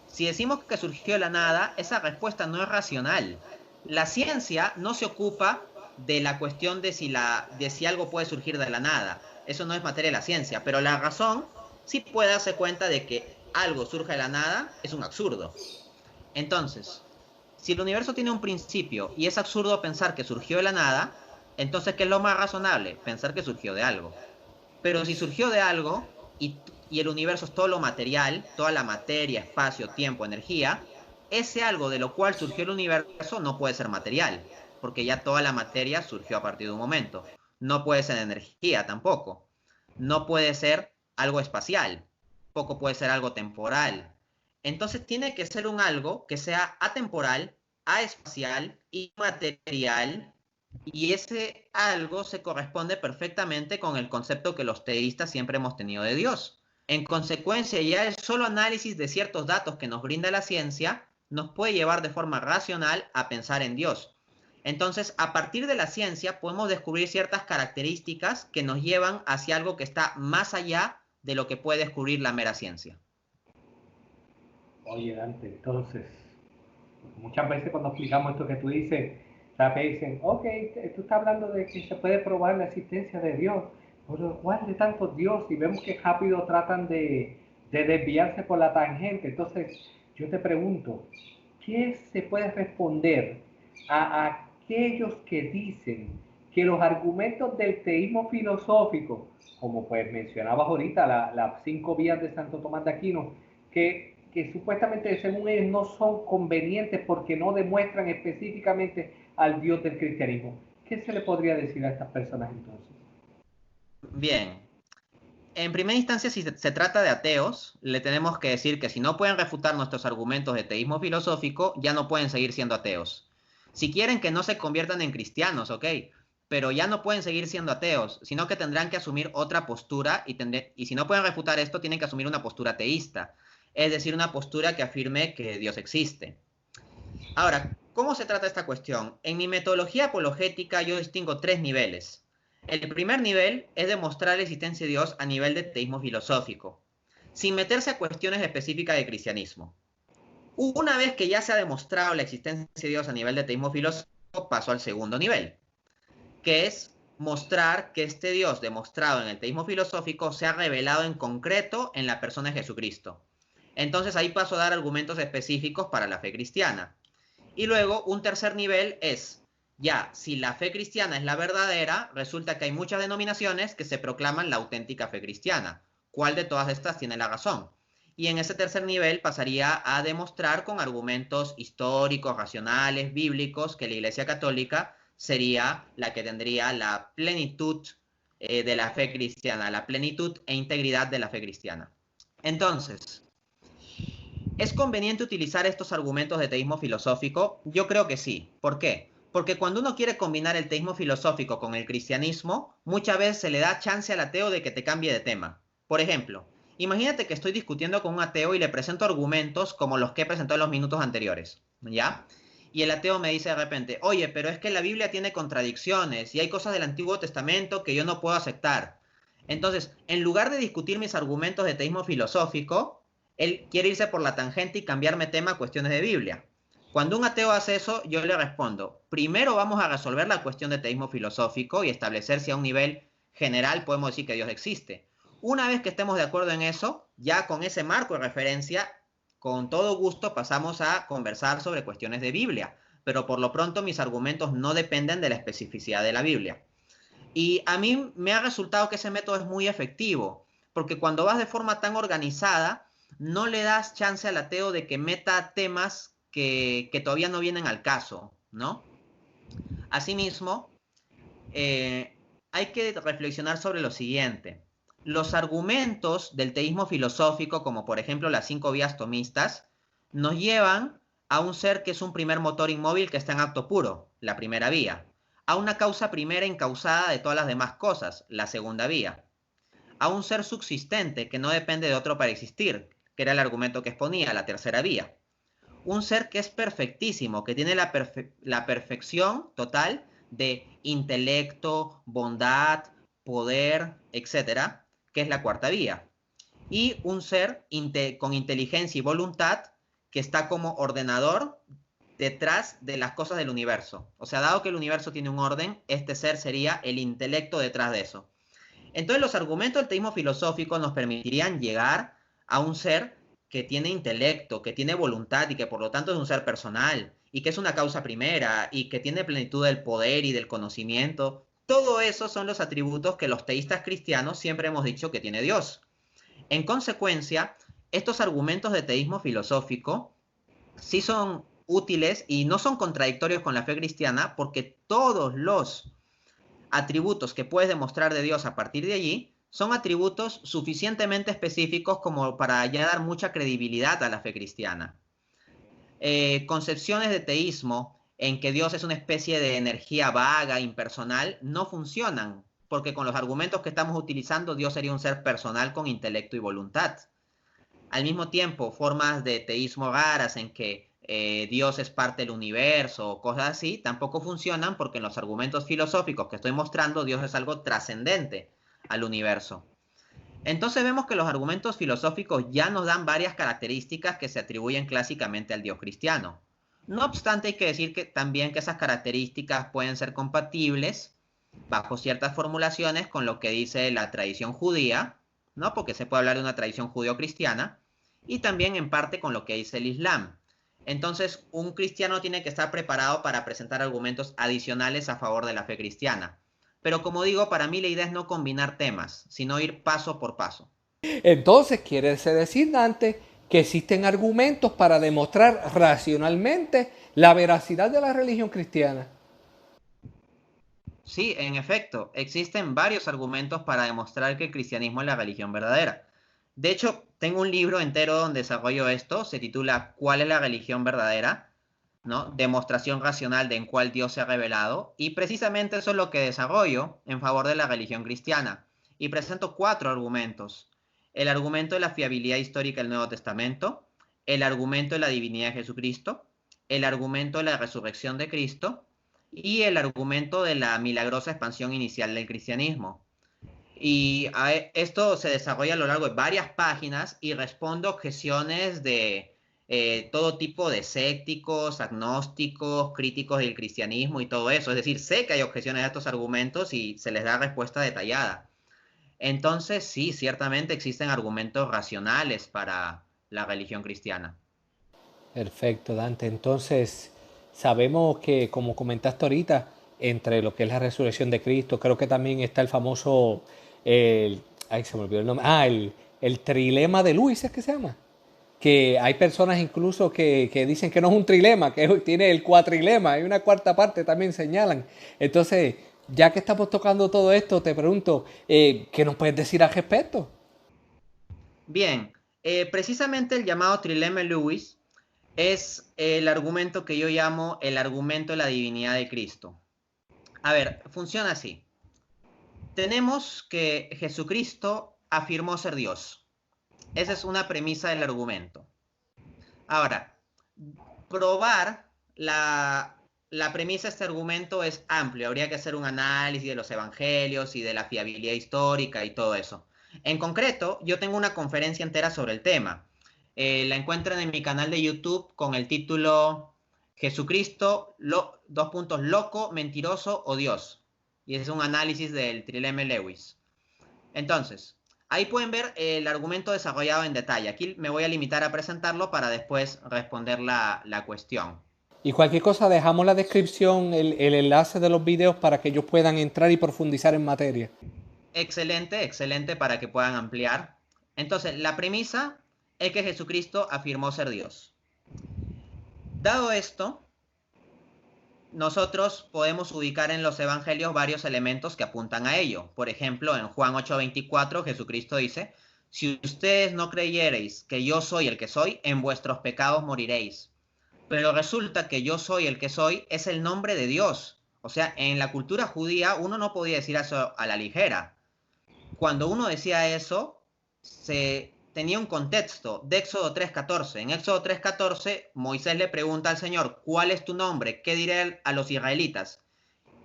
Si decimos que surgió de la nada, esa respuesta no es racional. La ciencia no se ocupa de la cuestión de si algo puede surgir de la nada. Eso no es materia de la ciencia, pero la razón sí puede darse cuenta de que algo surge de la nada es un absurdo. Entonces, si el universo tiene un principio y es absurdo pensar que surgió de la nada, entonces, ¿qué es lo más razonable? Pensar que surgió de algo. Pero si surgió de algo y el universo es todo lo material, toda la materia, espacio, tiempo, energía, ese algo de lo cual surgió el universo no puede ser material, porque ya toda la materia surgió a partir de un momento. No puede ser energía tampoco. No puede ser algo espacial. Poco puede ser algo temporal. Entonces tiene que ser un algo que sea atemporal, aespacial y material, y ese algo se corresponde perfectamente con el concepto que los teístas siempre hemos tenido de Dios. En consecuencia, ya el solo análisis de ciertos datos que nos brinda la ciencia nos puede llevar de forma racional a pensar en Dios. Entonces, a partir de la ciencia podemos descubrir ciertas características que nos llevan hacia algo que está más allá de lo que puede descubrir la mera ciencia. Oye, Dante, entonces, muchas veces cuando explicamos esto que tú dices, ¿sabes? Dicen, ok, tú estás hablando de que se puede probar la existencia de Dios, pero ¿cuál de tantos Dios? Y vemos que rápido tratan de desviarse por la tangente. Entonces, yo te pregunto, ¿qué se puede responder a aquellos que dicen que los argumentos del teísmo filosófico, como pues mencionabas ahorita, las 5 vías de Santo Tomás de Aquino, que supuestamente según ellos no son convenientes porque no demuestran específicamente al Dios del cristianismo? ¿Qué se le podría decir a estas personas entonces? Bien, en primera instancia, si se trata de ateos, le tenemos que decir que si no pueden refutar nuestros argumentos de teísmo filosófico, ya no pueden seguir siendo ateos. Si quieren que no se conviertan en cristianos, ok, pero ya no pueden seguir siendo ateos, sino que tendrán que asumir otra postura y si no pueden refutar esto, tienen que asumir una postura teísta, es decir, una postura que afirme que Dios existe. Ahora, ¿cómo se trata esta cuestión? En mi metodología apologética yo distingo 3 niveles. El primer nivel es demostrar la existencia de Dios a nivel de teísmo filosófico, sin meterse a cuestiones específicas de cristianismo. Una vez que ya se ha demostrado la existencia de Dios a nivel de teísmo filosófico, paso al segundo nivel, que es mostrar que este Dios demostrado en el teísmo filosófico se ha revelado en concreto en la persona de Jesucristo. Entonces ahí paso a dar argumentos específicos para la fe cristiana. Y luego un tercer nivel es, ya, si la fe cristiana es la verdadera, resulta que hay muchas denominaciones que se proclaman la auténtica fe cristiana. ¿Cuál de todas estas tiene la razón? Y en ese tercer nivel pasaría a demostrar con argumentos históricos, racionales, bíblicos, que la Iglesia Católica sería la que tendría la plenitud de la fe cristiana, la plenitud e integridad de la fe cristiana. Entonces, ¿es conveniente utilizar estos argumentos de teísmo filosófico? Yo creo que sí. ¿Por qué? Porque cuando uno quiere combinar el teísmo filosófico con el cristianismo, muchas veces se le da chance al ateo de que te cambie de tema. Por ejemplo, imagínate que estoy discutiendo con un ateo y le presento argumentos como los que presentó en los minutos anteriores, ¿ya? Y el ateo me dice de repente, oye, pero es que la Biblia tiene contradicciones y hay cosas del Antiguo Testamento que yo no puedo aceptar. Entonces, en lugar de discutir mis argumentos de teísmo filosófico, él quiere irse por la tangente y cambiarme tema a cuestiones de Biblia. Cuando un ateo hace eso, yo le respondo, primero vamos a resolver la cuestión de teísmo filosófico y establecer si a un nivel general podemos decir que Dios existe. Una vez que estemos de acuerdo en eso, ya con ese marco de referencia, con todo gusto pasamos a conversar sobre cuestiones de Biblia, pero por lo pronto mis argumentos no dependen de la especificidad de la Biblia. Y a mí me ha resultado que ese método es muy efectivo, porque cuando vas de forma tan organizada, no le das chance al ateo de que meta temas que todavía no vienen al caso, ¿no? Asimismo, hay que reflexionar sobre lo siguiente. Los argumentos del teísmo filosófico, como por ejemplo las 5 vías tomistas, nos llevan a un ser que es un primer motor inmóvil que está en acto puro, la primera vía, a una causa primera incausada de todas las demás cosas, la segunda vía, a un ser subsistente que no depende de otro para existir, que era el argumento que exponía, la tercera vía, un ser que es perfectísimo, que tiene la perfección total de intelecto, bondad, poder, etcétera, que es la cuarta vía, y un ser con inteligencia y voluntad que está como ordenador detrás de las cosas del universo. O sea, dado que el universo tiene un orden, este ser sería el intelecto detrás de eso. Entonces los argumentos del teísmo filosófico nos permitirían llegar a un ser que tiene intelecto, que tiene voluntad y que por lo tanto es un ser personal y que es una causa primera y que tiene plenitud del poder y del conocimiento. Todo eso son los atributos que los teístas cristianos siempre hemos dicho que tiene Dios. En consecuencia, estos argumentos de teísmo filosófico sí son útiles y no son contradictorios con la fe cristiana porque todos los atributos que puedes demostrar de Dios a partir de allí son atributos suficientemente específicos como para ya dar mucha credibilidad a la fe cristiana. Concepciones de teísmo en que Dios es una especie de energía vaga, impersonal, no funcionan, porque con los argumentos que estamos utilizando, Dios sería un ser personal con intelecto y voluntad. Al mismo tiempo, formas de teísmo raras en que Dios es parte del universo o cosas así, tampoco funcionan porque en los argumentos filosóficos que estoy mostrando, Dios es algo trascendente al universo. Entonces vemos que los argumentos filosóficos ya nos dan varias características que se atribuyen clásicamente al Dios cristiano. No obstante, hay que decir que también que esas características pueden ser compatibles bajo ciertas formulaciones con lo que dice la tradición judía, ¿no? Porque se puede hablar de una tradición judío-cristiana, y también en parte con lo que dice el Islam. Entonces, un cristiano tiene que estar preparado para presentar argumentos adicionales a favor de la fe cristiana. Pero como digo, para mí la idea es no combinar temas, sino ir paso por paso. Entonces, quiere decir, Dante, que existen argumentos para demostrar racionalmente la veracidad de la religión cristiana. Sí, en efecto, existen varios argumentos para demostrar que el cristianismo es la religión verdadera. De hecho, tengo un libro entero donde desarrollo esto, se titula ¿Cuál es la religión verdadera? ¿No? Demostración racional de en cuál Dios se ha revelado. Y precisamente eso es lo que desarrollo en favor de la religión cristiana. Y presento 4 argumentos. El argumento de la fiabilidad histórica del Nuevo Testamento, el argumento de la divinidad de Jesucristo, el argumento de la resurrección de Cristo, y el argumento de la milagrosa expansión inicial del cristianismo. Y esto se desarrolla a lo largo de varias páginas y respondo objeciones de todo tipo de escépticos, agnósticos, críticos del cristianismo y todo eso. Es decir, sé que hay objeciones a estos argumentos y se les da respuesta detallada. Entonces, sí, ciertamente existen argumentos racionales para la religión cristiana. Perfecto, Dante. Entonces, sabemos que, como comentaste ahorita, entre lo que es la resurrección de Cristo, creo que también está el famoso, ay, se me olvidó el nombre, el trilema de Lewis, ¿es que se llama? Que hay personas incluso que dicen que no es un trilema, que tiene el cuatrilema, hay una cuarta parte también señalan. Entonces, ya que estamos tocando todo esto, te pregunto, ¿qué nos puedes decir al respecto? Bien, precisamente el llamado trilema de Lewis es el argumento que yo llamo el argumento de la divinidad de Cristo. A ver, funciona así. Tenemos que Jesucristo afirmó ser Dios. Esa es una premisa del argumento. Ahora, probar la premisa de este argumento es amplio. Habría que hacer un análisis de los evangelios y de la fiabilidad histórica y todo eso. En concreto, yo tengo una conferencia entera sobre el tema. La encuentran en mi canal de YouTube con el título Jesucristo, loco, mentiroso o Dios. Y es un análisis del trilema Lewis. Entonces, ahí pueden ver el argumento desarrollado en detalle. Aquí me voy a limitar a presentarlo para después responder la cuestión. Y cualquier cosa, dejamos la descripción, el enlace de los videos para que ellos puedan entrar y profundizar en materia. Excelente, excelente para que puedan ampliar. Entonces, la premisa es que Jesucristo afirmó ser Dios. Dado esto, nosotros podemos ubicar en los evangelios varios elementos que apuntan a ello. Por ejemplo, en Juan 8:24, Jesucristo dice: si ustedes no creyereis que yo soy el que soy, en vuestros pecados moriréis. Pero resulta que yo soy el que soy es el nombre de Dios. O sea, en la cultura judía uno no podía decir eso a la ligera. Cuando uno decía eso, se tenía un contexto de Éxodo 3:14. En Éxodo 3:14, Moisés le pregunta al Señor: ¿cuál es tu nombre? ¿Qué diré a los israelitas?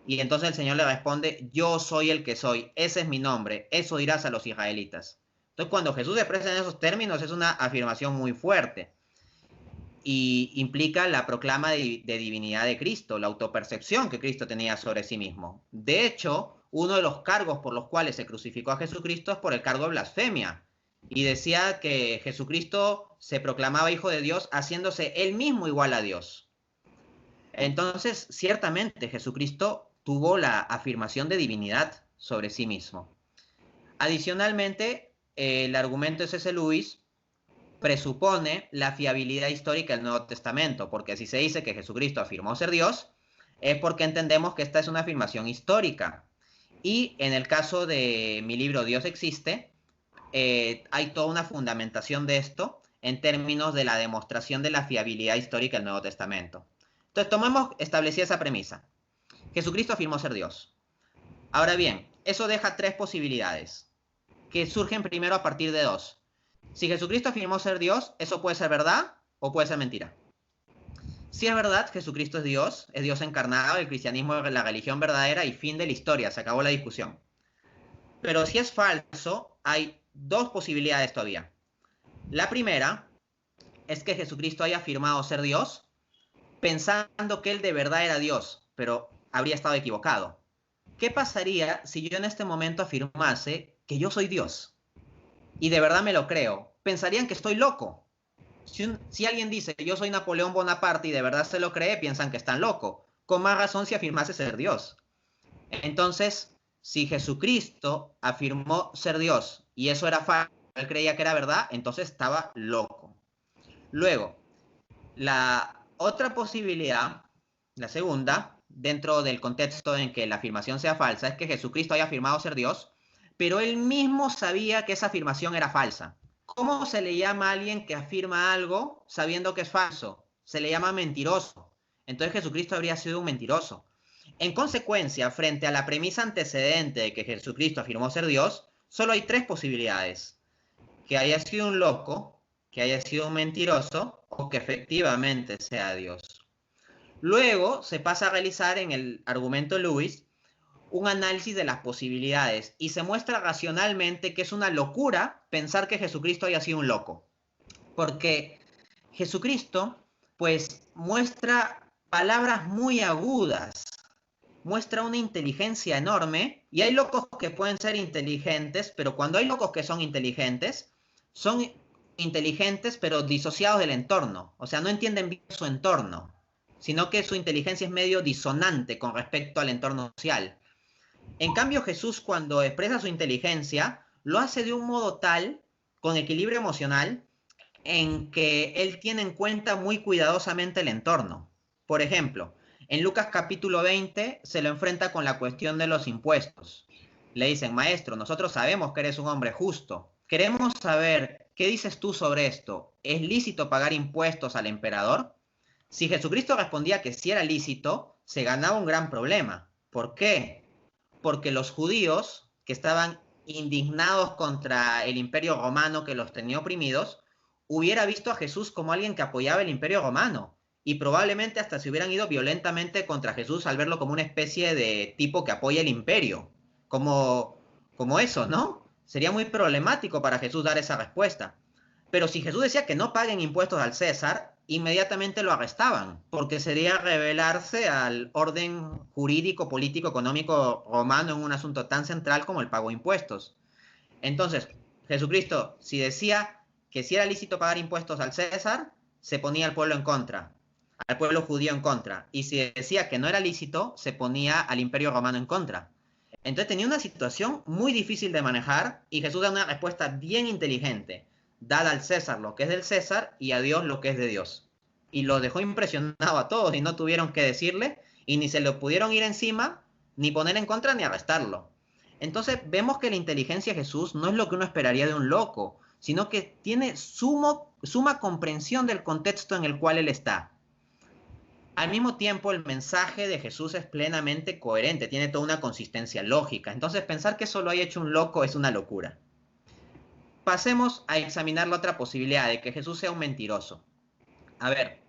Y entonces el Señor le responde: yo soy el que soy, ese es mi nombre, eso dirás a los israelitas. Entonces, cuando Jesús se expresa en esos términos, es una afirmación muy fuerte y implica la proclama de divinidad de Cristo, la autopercepción que Cristo tenía sobre sí mismo. De hecho, uno de los cargos por los cuales se crucificó a Jesucristo es por el cargo de blasfemia. Y decía que Jesucristo se proclamaba hijo de Dios haciéndose él mismo igual a Dios. Entonces, ciertamente Jesucristo tuvo la afirmación de divinidad sobre sí mismo. Adicionalmente, el argumento de C.S. Lewis presupone la fiabilidad histórica del Nuevo Testamento, porque si se dice que Jesucristo afirmó ser Dios, es porque entendemos que esta es una afirmación histórica. Y en el caso de mi libro Dios existe, hay toda una fundamentación de esto en términos de la demostración de la fiabilidad histórica del Nuevo Testamento. Entonces, tomemos establecida esa premisa. Jesucristo afirmó ser Dios. Ahora bien, eso deja tres posibilidades, que surgen primero a partir de dos. Si Jesucristo afirmó ser Dios, eso puede ser verdad o puede ser mentira. Si es verdad, Jesucristo es Dios encarnado, el cristianismo es la religión verdadera y fin de la historia, se acabó la discusión. Pero si es falso, hay dos posibilidades todavía. La primera es que Jesucristo haya afirmado ser Dios pensando que él de verdad era Dios, pero habría estado equivocado. ¿Qué pasaría si yo en este momento afirmase que yo soy Dios? Y de verdad me lo creo. Pensarían que estoy loco. Si alguien dice yo soy Napoleón Bonaparte y de verdad se lo cree, piensan que están loco. Con más razón si afirmase ser Dios. Entonces, si Jesucristo afirmó ser Dios y eso era falso, él creía que era verdad, entonces estaba loco. Luego, la otra posibilidad, la segunda, dentro del contexto en que la afirmación sea falsa, es que Jesucristo haya afirmado ser Dios, pero él mismo sabía que esa afirmación era falsa. ¿Cómo se le llama a alguien que afirma algo sabiendo que es falso? Se le llama mentiroso. Entonces Jesucristo habría sido un mentiroso. En consecuencia, frente a la premisa antecedente de que Jesucristo afirmó ser Dios, solo hay tres posibilidades: que haya sido un loco, que haya sido un mentiroso o que efectivamente sea Dios. Luego se pasa a realizar en el argumento Lewis un análisis de las posibilidades y se muestra racionalmente que es una locura pensar que Jesucristo haya sido un loco. Porque Jesucristo, pues, muestra palabras muy agudas, muestra una inteligencia enorme, y hay locos que pueden ser inteligentes, pero cuando hay locos que son inteligentes pero disociados del entorno, o sea, no entienden bien su entorno, sino que su inteligencia es medio disonante con respecto al entorno social. En cambio, Jesús, cuando expresa su inteligencia, lo hace de un modo tal, con equilibrio emocional, en que él tiene en cuenta muy cuidadosamente el entorno. Por ejemplo, en Lucas capítulo 20 se lo enfrenta con la cuestión de los impuestos. Le dicen: maestro, nosotros sabemos que eres un hombre justo. Queremos saber, ¿qué dices tú sobre esto? ¿Es lícito pagar impuestos al emperador? Si Jesucristo respondía que sí era lícito, se ganaba un gran problema. ¿Por qué? Porque los judíos, que estaban indignados contra el imperio romano que los tenía oprimidos, hubiera visto a Jesús como alguien que apoyaba el imperio romano, y probablemente hasta se hubieran ido violentamente contra Jesús al verlo como una especie de tipo que apoya el imperio, como eso, ¿no? Sería muy problemático para Jesús dar esa respuesta. Pero si Jesús decía que no paguen impuestos al César, inmediatamente lo arrestaban, porque sería rebelarse al orden jurídico, político, económico romano en un asunto tan central como el pago de impuestos. Entonces, Jesucristo, si decía que si era lícito pagar impuestos al César, se ponía al pueblo en contra, al pueblo judío en contra. Y si decía que no era lícito, se ponía al imperio romano en contra. Entonces tenía una situación muy difícil de manejar y Jesús da una respuesta bien inteligente. dad al César lo que es del César y a Dios lo que es de Dios. Y lo dejó impresionado a todos y no tuvieron que decirle y ni se lo pudieron ir encima, ni poner en contra, ni arrestarlo. Entonces vemos que la inteligencia de Jesús no es lo que uno esperaría de un loco, sino que tiene suma comprensión del contexto en el cual él está. Al mismo tiempo, el mensaje de Jesús es plenamente coherente, tiene toda una consistencia lógica. Entonces, pensar que eso lo haya hecho un loco es una locura. Pasemos a examinar la otra posibilidad de que Jesús sea un mentiroso. A ver,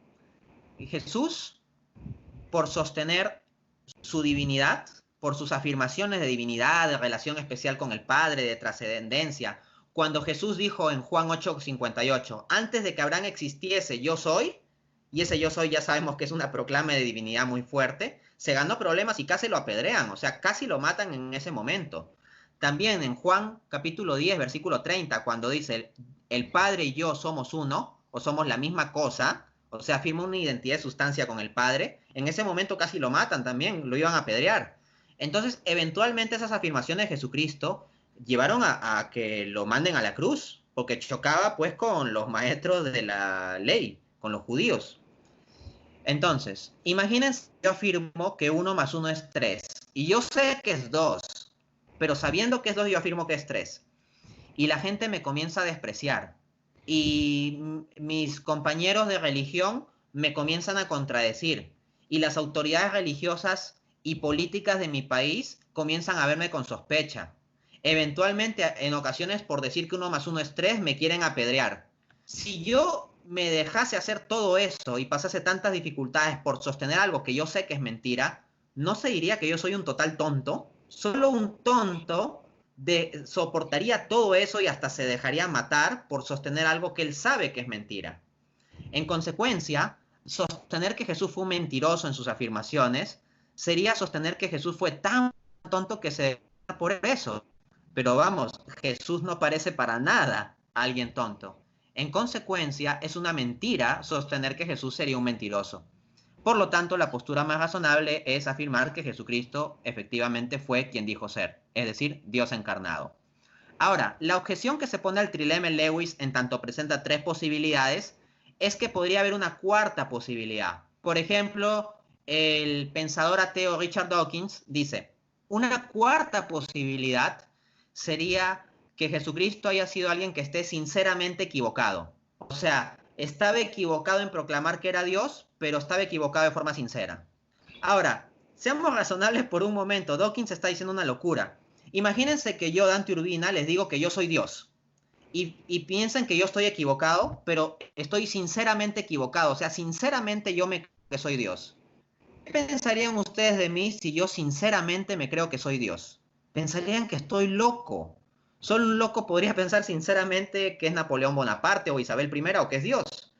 Jesús, por sostener su divinidad, por sus afirmaciones de divinidad, de relación especial con el Padre, de trascendencia, cuando Jesús dijo en Juan 8:58, antes de que Abraham existiese, yo soy, y ese yo soy ya sabemos que es una proclama de divinidad muy fuerte, se ganó problemas y casi lo apedrean, o sea, casi lo matan en ese momento. También en Juan capítulo 10, versículo 30, cuando dice, el Padre y yo somos uno, o somos la misma cosa, o sea, afirma una identidad de sustancia con el Padre, en ese momento casi lo matan también, lo iban a apedrear. Entonces, eventualmente esas afirmaciones de Jesucristo llevaron a que lo manden a la cruz, porque chocaba pues con los maestros de la ley, con los judíos. Entonces, imagínense, yo afirmo que 1 más 1 es 3, y yo sé que es 2, pero sabiendo que es 2 yo afirmo que es 3. Y la gente me comienza a despreciar, y mis compañeros de religión me comienzan a contradecir, y las autoridades religiosas y políticas de mi país comienzan a verme con sospecha. Eventualmente, en ocasiones, por decir que 1 más 1 es 3, me quieren apedrear. Si yo me dejase hacer todo eso y pasase tantas dificultades por sostener algo que yo sé que es mentira, ¿no se diría que yo soy un total tonto? Solo un tonto soportaría todo eso y hasta se dejaría matar por sostener algo que él sabe que es mentira. En consecuencia, sostener que Jesús fue un mentiroso en sus afirmaciones sería sostener que Jesús fue tan tonto que se por eso. Pero vamos, Jesús no parece para nada alguien tonto. En consecuencia, es una mentira sostener que Jesús sería un mentiroso. Por lo tanto, la postura más razonable es afirmar que Jesucristo efectivamente fue quien dijo ser, es decir, Dios encarnado. Ahora, la objeción que se pone al trilema en Lewis, en tanto presenta 3 posibilidades, es que podría haber una cuarta posibilidad. Por ejemplo, el pensador ateo Richard Dawkins dice, una cuarta posibilidad sería que Jesucristo haya sido alguien que esté sinceramente equivocado. O sea, estaba equivocado en proclamar que era Dios, pero estaba equivocado de forma sincera. Ahora, seamos razonables por un momento. Dawkins está diciendo una locura. Imagínense que yo, Dante Urbina, les digo que yo soy Dios. Y piensen que yo estoy equivocado, pero estoy sinceramente equivocado. O sea, sinceramente yo me creo que soy Dios. ¿Qué pensarían ustedes de mí si yo sinceramente me creo que soy Dios? Pensarían que estoy loco. Solo un loco podría pensar sinceramente que es Napoleón Bonaparte o Isabel I o que es Dios.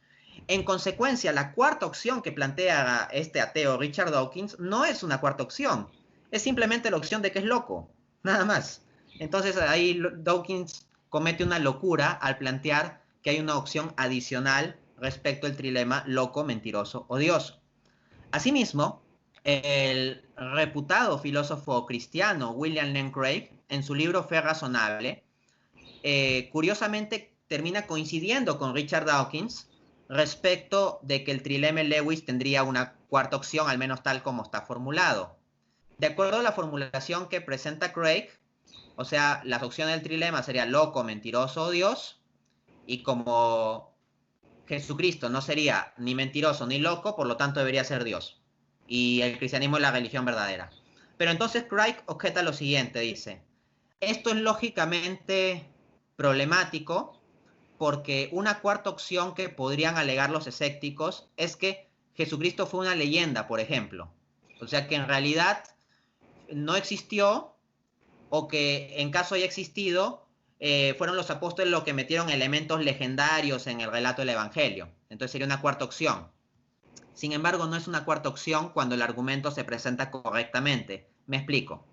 En consecuencia, la cuarta opción que plantea este ateo Richard Dawkins no es una cuarta opción. Es simplemente la opción de que es loco. Nada más. Entonces ahí Dawkins comete una locura al plantear que hay una opción adicional respecto al trilema loco, mentiroso o Dios. Asimismo, el reputado filósofo cristiano William Lane Craig, en su libro Fe Razonable, curiosamente termina coincidiendo con Richard Dawkins respecto de que el trilema Lewis tendría una cuarta opción, al menos tal como está formulado. De acuerdo a la formulación que presenta Craig, o sea, las opciones del trilema serían loco, mentiroso o Dios, y como Jesucristo no sería ni mentiroso ni loco, por lo tanto debería ser Dios. Y el cristianismo es la religión verdadera. Pero entonces Craig objeta lo siguiente, dice, esto es lógicamente problemático porque una cuarta opción que podrían alegar los escépticos es que Jesucristo fue una leyenda, por ejemplo. O sea que en realidad no existió o que en caso haya existido, fueron los apóstoles los que metieron elementos legendarios en el relato del Evangelio. Entonces sería una cuarta opción. Sin embargo, no es una cuarta opción cuando el argumento se presenta correctamente. Me explico.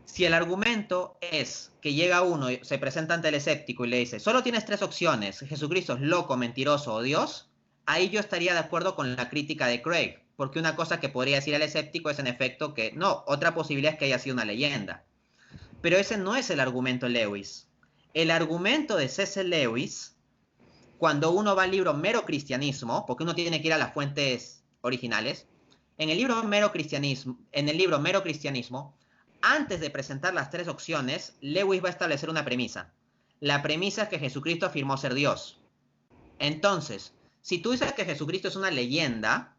Si el argumento es que llega uno y se presenta ante el escéptico y le dice, solo tienes 3 opciones, Jesucristo es loco, mentiroso o Dios, ahí yo estaría de acuerdo con la crítica de Craig, porque una cosa que podría decir el escéptico es en efecto que no, otra posibilidad es que haya sido una leyenda. Pero ese no es el argumento de Lewis. El argumento de C.S. Lewis, cuando uno va al libro Mero Cristianismo, porque uno tiene que ir a las fuentes originales, en el libro Mero Cristianismo, antes de presentar las tres opciones, Lewis va a establecer una premisa. La premisa es que Jesucristo afirmó ser Dios. Entonces, si tú dices que Jesucristo es una leyenda,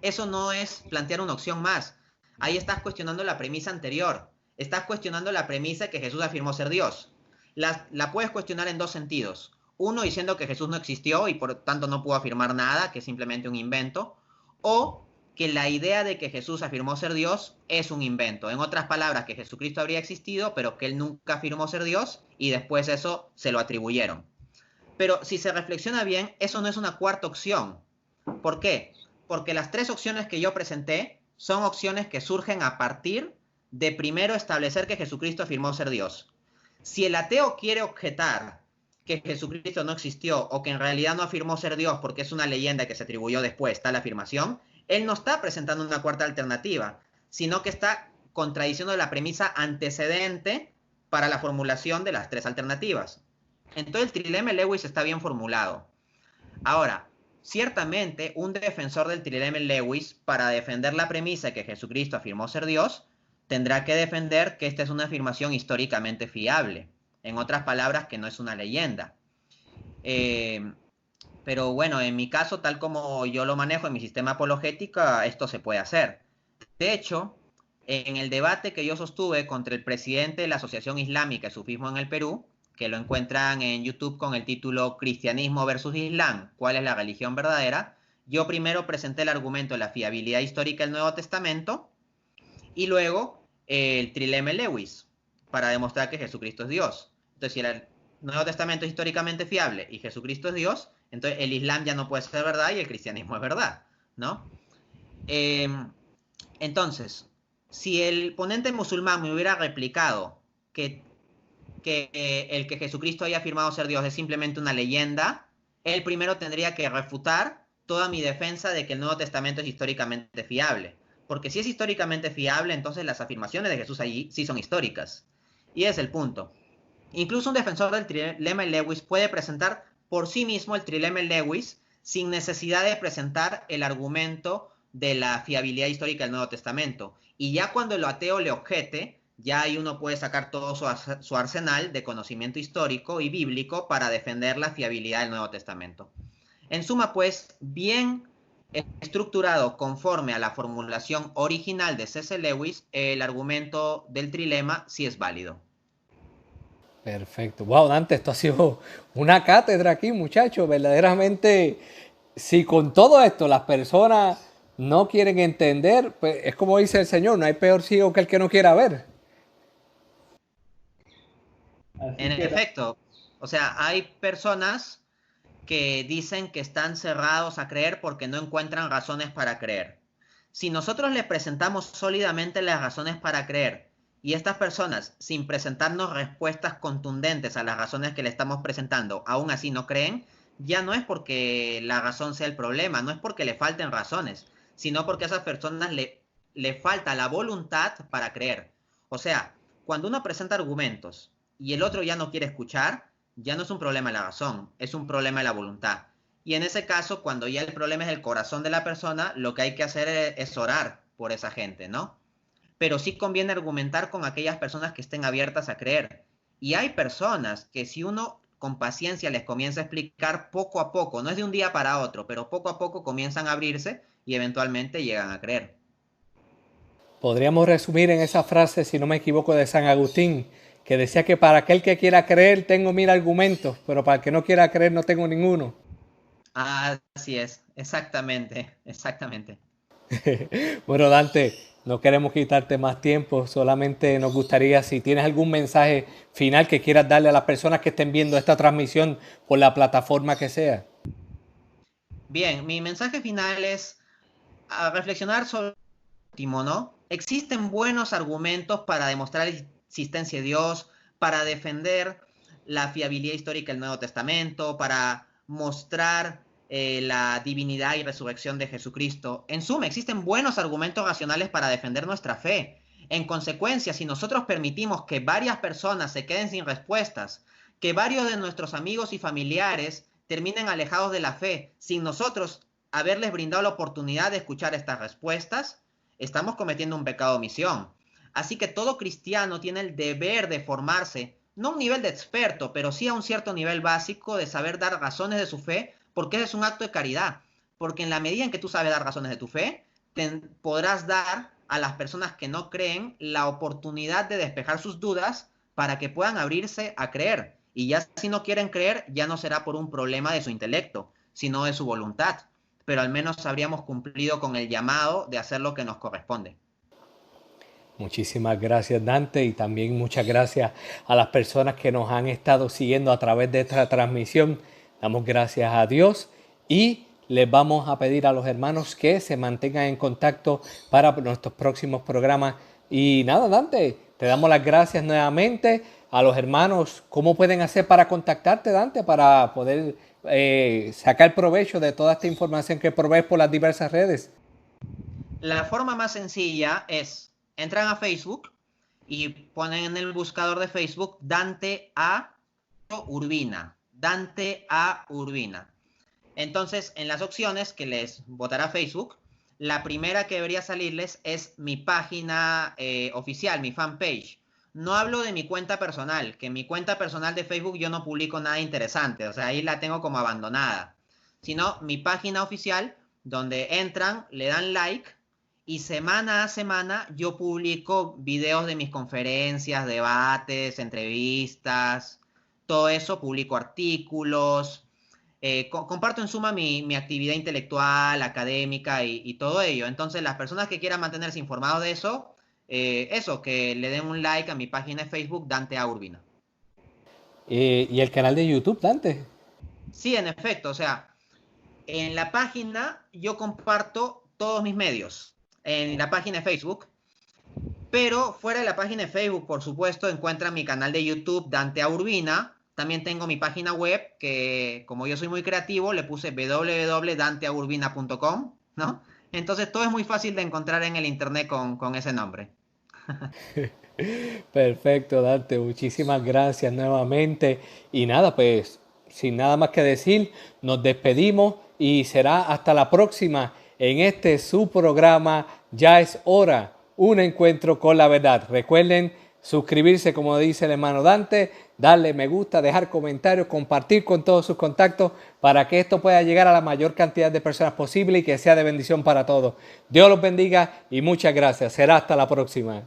eso no es plantear una opción más. Ahí estás cuestionando la premisa anterior. Estás cuestionando la premisa de que Jesús afirmó ser Dios. La puedes cuestionar en dos sentidos. Uno, diciendo que Jesús no existió y por tanto no pudo afirmar nada, que es simplemente un invento. O que la idea de que Jesús afirmó ser Dios es un invento. En otras palabras, que Jesucristo habría existido, pero que él nunca afirmó ser Dios y después eso se lo atribuyeron. Pero si se reflexiona bien, eso no es una cuarta opción. ¿Por qué? Porque las tres opciones que yo presenté son opciones que surgen a partir de primero establecer que Jesucristo afirmó ser Dios. Si el ateo quiere objetar que Jesucristo no existió o que en realidad no afirmó ser Dios porque es una leyenda que se atribuyó después, tal afirmación, él no está presentando una cuarta alternativa, sino que está contradiciendo la premisa antecedente para la formulación de las tres alternativas. Entonces el trilema de Lewis está bien formulado. Ahora, ciertamente un defensor del trilema de Lewis, para defender la premisa de que Jesucristo afirmó ser Dios, tendrá que defender que esta es una afirmación históricamente fiable. En otras palabras, que no es una leyenda. Pero bueno, en mi caso, tal como yo lo manejo en mi sistema apologético, esto se puede hacer. De hecho, en el debate que yo sostuve contra el presidente de la Asociación Islámica y Sufismo en el Perú, que lo encuentran en YouTube con el título Cristianismo versus Islam, ¿cuál es la religión verdadera? Yo primero presenté el argumento de la fiabilidad histórica del Nuevo Testamento y luego el trilema de Lewis para demostrar que Jesucristo es Dios. Entonces, si el Nuevo Testamento es históricamente fiable y Jesucristo es Dios, entonces el Islam ya no puede ser verdad y el cristianismo es verdad, ¿no? Entonces, si el ponente musulmán me hubiera replicado que el que Jesucristo haya afirmado ser Dios es simplemente una leyenda, él primero tendría que refutar toda mi defensa de que el Nuevo Testamento es históricamente fiable. Porque si es históricamente fiable, entonces las afirmaciones de Jesús allí sí son históricas. Y ese es el punto. Incluso un defensor del trilema de Lewis puede presentar por sí mismo el trilema de Lewis sin necesidad de presentar el argumento de la fiabilidad histórica del Nuevo Testamento. Y ya cuando el ateo le objete, ya ahí uno puede sacar todo su arsenal de conocimiento histórico y bíblico para defender la fiabilidad del Nuevo Testamento. En suma, pues, bien estructurado conforme a la formulación original de C.S. Lewis, el argumento del trilema sí es válido. Perfecto. Wow, Dante, esto ha sido una cátedra aquí, muchachos. Verdaderamente, si con todo esto las personas no quieren entender, pues es como dice el Señor, no hay peor ciego que el que no quiera ver. En efecto, o sea, hay personas que dicen que están cerrados a creer porque no encuentran razones para creer. Si nosotros les presentamos sólidamente las razones para creer y estas personas, sin presentarnos respuestas contundentes a las razones que le estamos presentando, aún así no creen, ya no es porque la razón sea el problema, no es porque le falten razones, sino porque a esas personas le falta la voluntad para creer. O sea, cuando uno presenta argumentos y el otro ya no quiere escuchar, ya no es un problema de la razón, es un problema de la voluntad. Y en ese caso, cuando ya el problema es el corazón de la persona, lo que hay que hacer es orar por esa gente, ¿no? Pero sí conviene argumentar con aquellas personas que estén abiertas a creer. Y hay personas que si uno con paciencia les comienza a explicar poco a poco, no es de un día para otro, pero poco a poco comienzan a abrirse y eventualmente llegan a creer. Podríamos resumir en esa frase, si no me equivoco, de San Agustín, que decía que para aquel que quiera creer tengo 1000 argumentos, pero para el que no quiera creer no tengo ninguno. Así es, exactamente, exactamente. Bueno, Dante, no queremos quitarte más tiempo, solamente nos gustaría si tienes algún mensaje final que quieras darle a las personas que estén viendo esta transmisión por la plataforma que sea. Bien, mi mensaje final es a reflexionar sobre el último, ¿no? Existen buenos argumentos para demostrar la existencia de Dios, para defender la fiabilidad histórica del Nuevo Testamento, para mostrar la divinidad y resurrección de Jesucristo. En suma, existen buenos argumentos racionales para defender nuestra fe. En consecuencia, si nosotros permitimos que varias personas se queden sin respuestas que varios de nuestros amigos y familiares terminen alejados de la fe sin nosotros haberles brindado la oportunidad de escuchar estas respuestas, estamos cometiendo un pecado de omisión. Así que todo cristiano tiene el deber de formarse, no a un nivel de experto, pero sí a un cierto nivel básico de saber dar razones de su fe, porque ese es un acto de caridad. Porque en la medida en que tú sabes dar razones de tu fe, podrás dar a las personas que no creen la oportunidad de despejar sus dudas para que puedan abrirse a creer. Y ya si no quieren creer, ya no será por un problema de su intelecto, sino de su voluntad. Pero al menos habríamos cumplido con el llamado de hacer lo que nos corresponde. Muchísimas gracias, Dante, y también muchas gracias a las personas que nos han estado siguiendo a través de esta transmisión. Damos gracias a Dios y les vamos a pedir a los hermanos que se mantengan en contacto para nuestros próximos programas. Y nada, Dante, te damos las gracias nuevamente. A los hermanos, ¿cómo pueden hacer para contactarte, Dante, para poder sacar provecho de toda esta información que provees por las diversas redes? La forma más sencilla es, entran a Facebook y ponen en el buscador de Facebook Dante A. Urbina. Dante A. Urbina. Entonces, en las opciones que les botará Facebook, la primera que debería salirles es mi página oficial, mi fanpage. No hablo de mi cuenta personal, que en mi cuenta personal de Facebook yo no publico nada interesante, o sea, ahí la tengo como abandonada. Sino mi página oficial, donde entran, le dan like, y semana a semana yo publico videos de mis conferencias, debates, entrevistas, todo eso, publico artículos. Comparto en suma mi actividad intelectual, académica y todo ello. Entonces, las personas que quieran mantenerse informados de eso, que le den un like a mi página de Facebook, Dante A. Urbina. ¿Y el canal de YouTube, Dante? Sí, en efecto, o sea, en la página yo comparto todos mis medios, en la página de Facebook, pero fuera de la página de Facebook, por supuesto, encuentran mi canal de YouTube, Dante A. Urbina. También tengo mi página web que, como yo soy muy creativo, le puse www.danteaurbina.com, ¿no? Entonces todo es muy fácil de encontrar en el internet con ese nombre. Perfecto, Dante. Muchísimas gracias nuevamente. Y nada, pues, sin nada más que decir, nos despedimos y será hasta la próxima en este su programa Ya es hora, un encuentro con la verdad. Recuerden suscribirse, como dice el hermano Dante, darle me gusta, dejar comentarios, compartir con todos sus contactos para que esto pueda llegar a la mayor cantidad de personas posible y que sea de bendición para todos. Dios los bendiga y muchas gracias. Será hasta la próxima.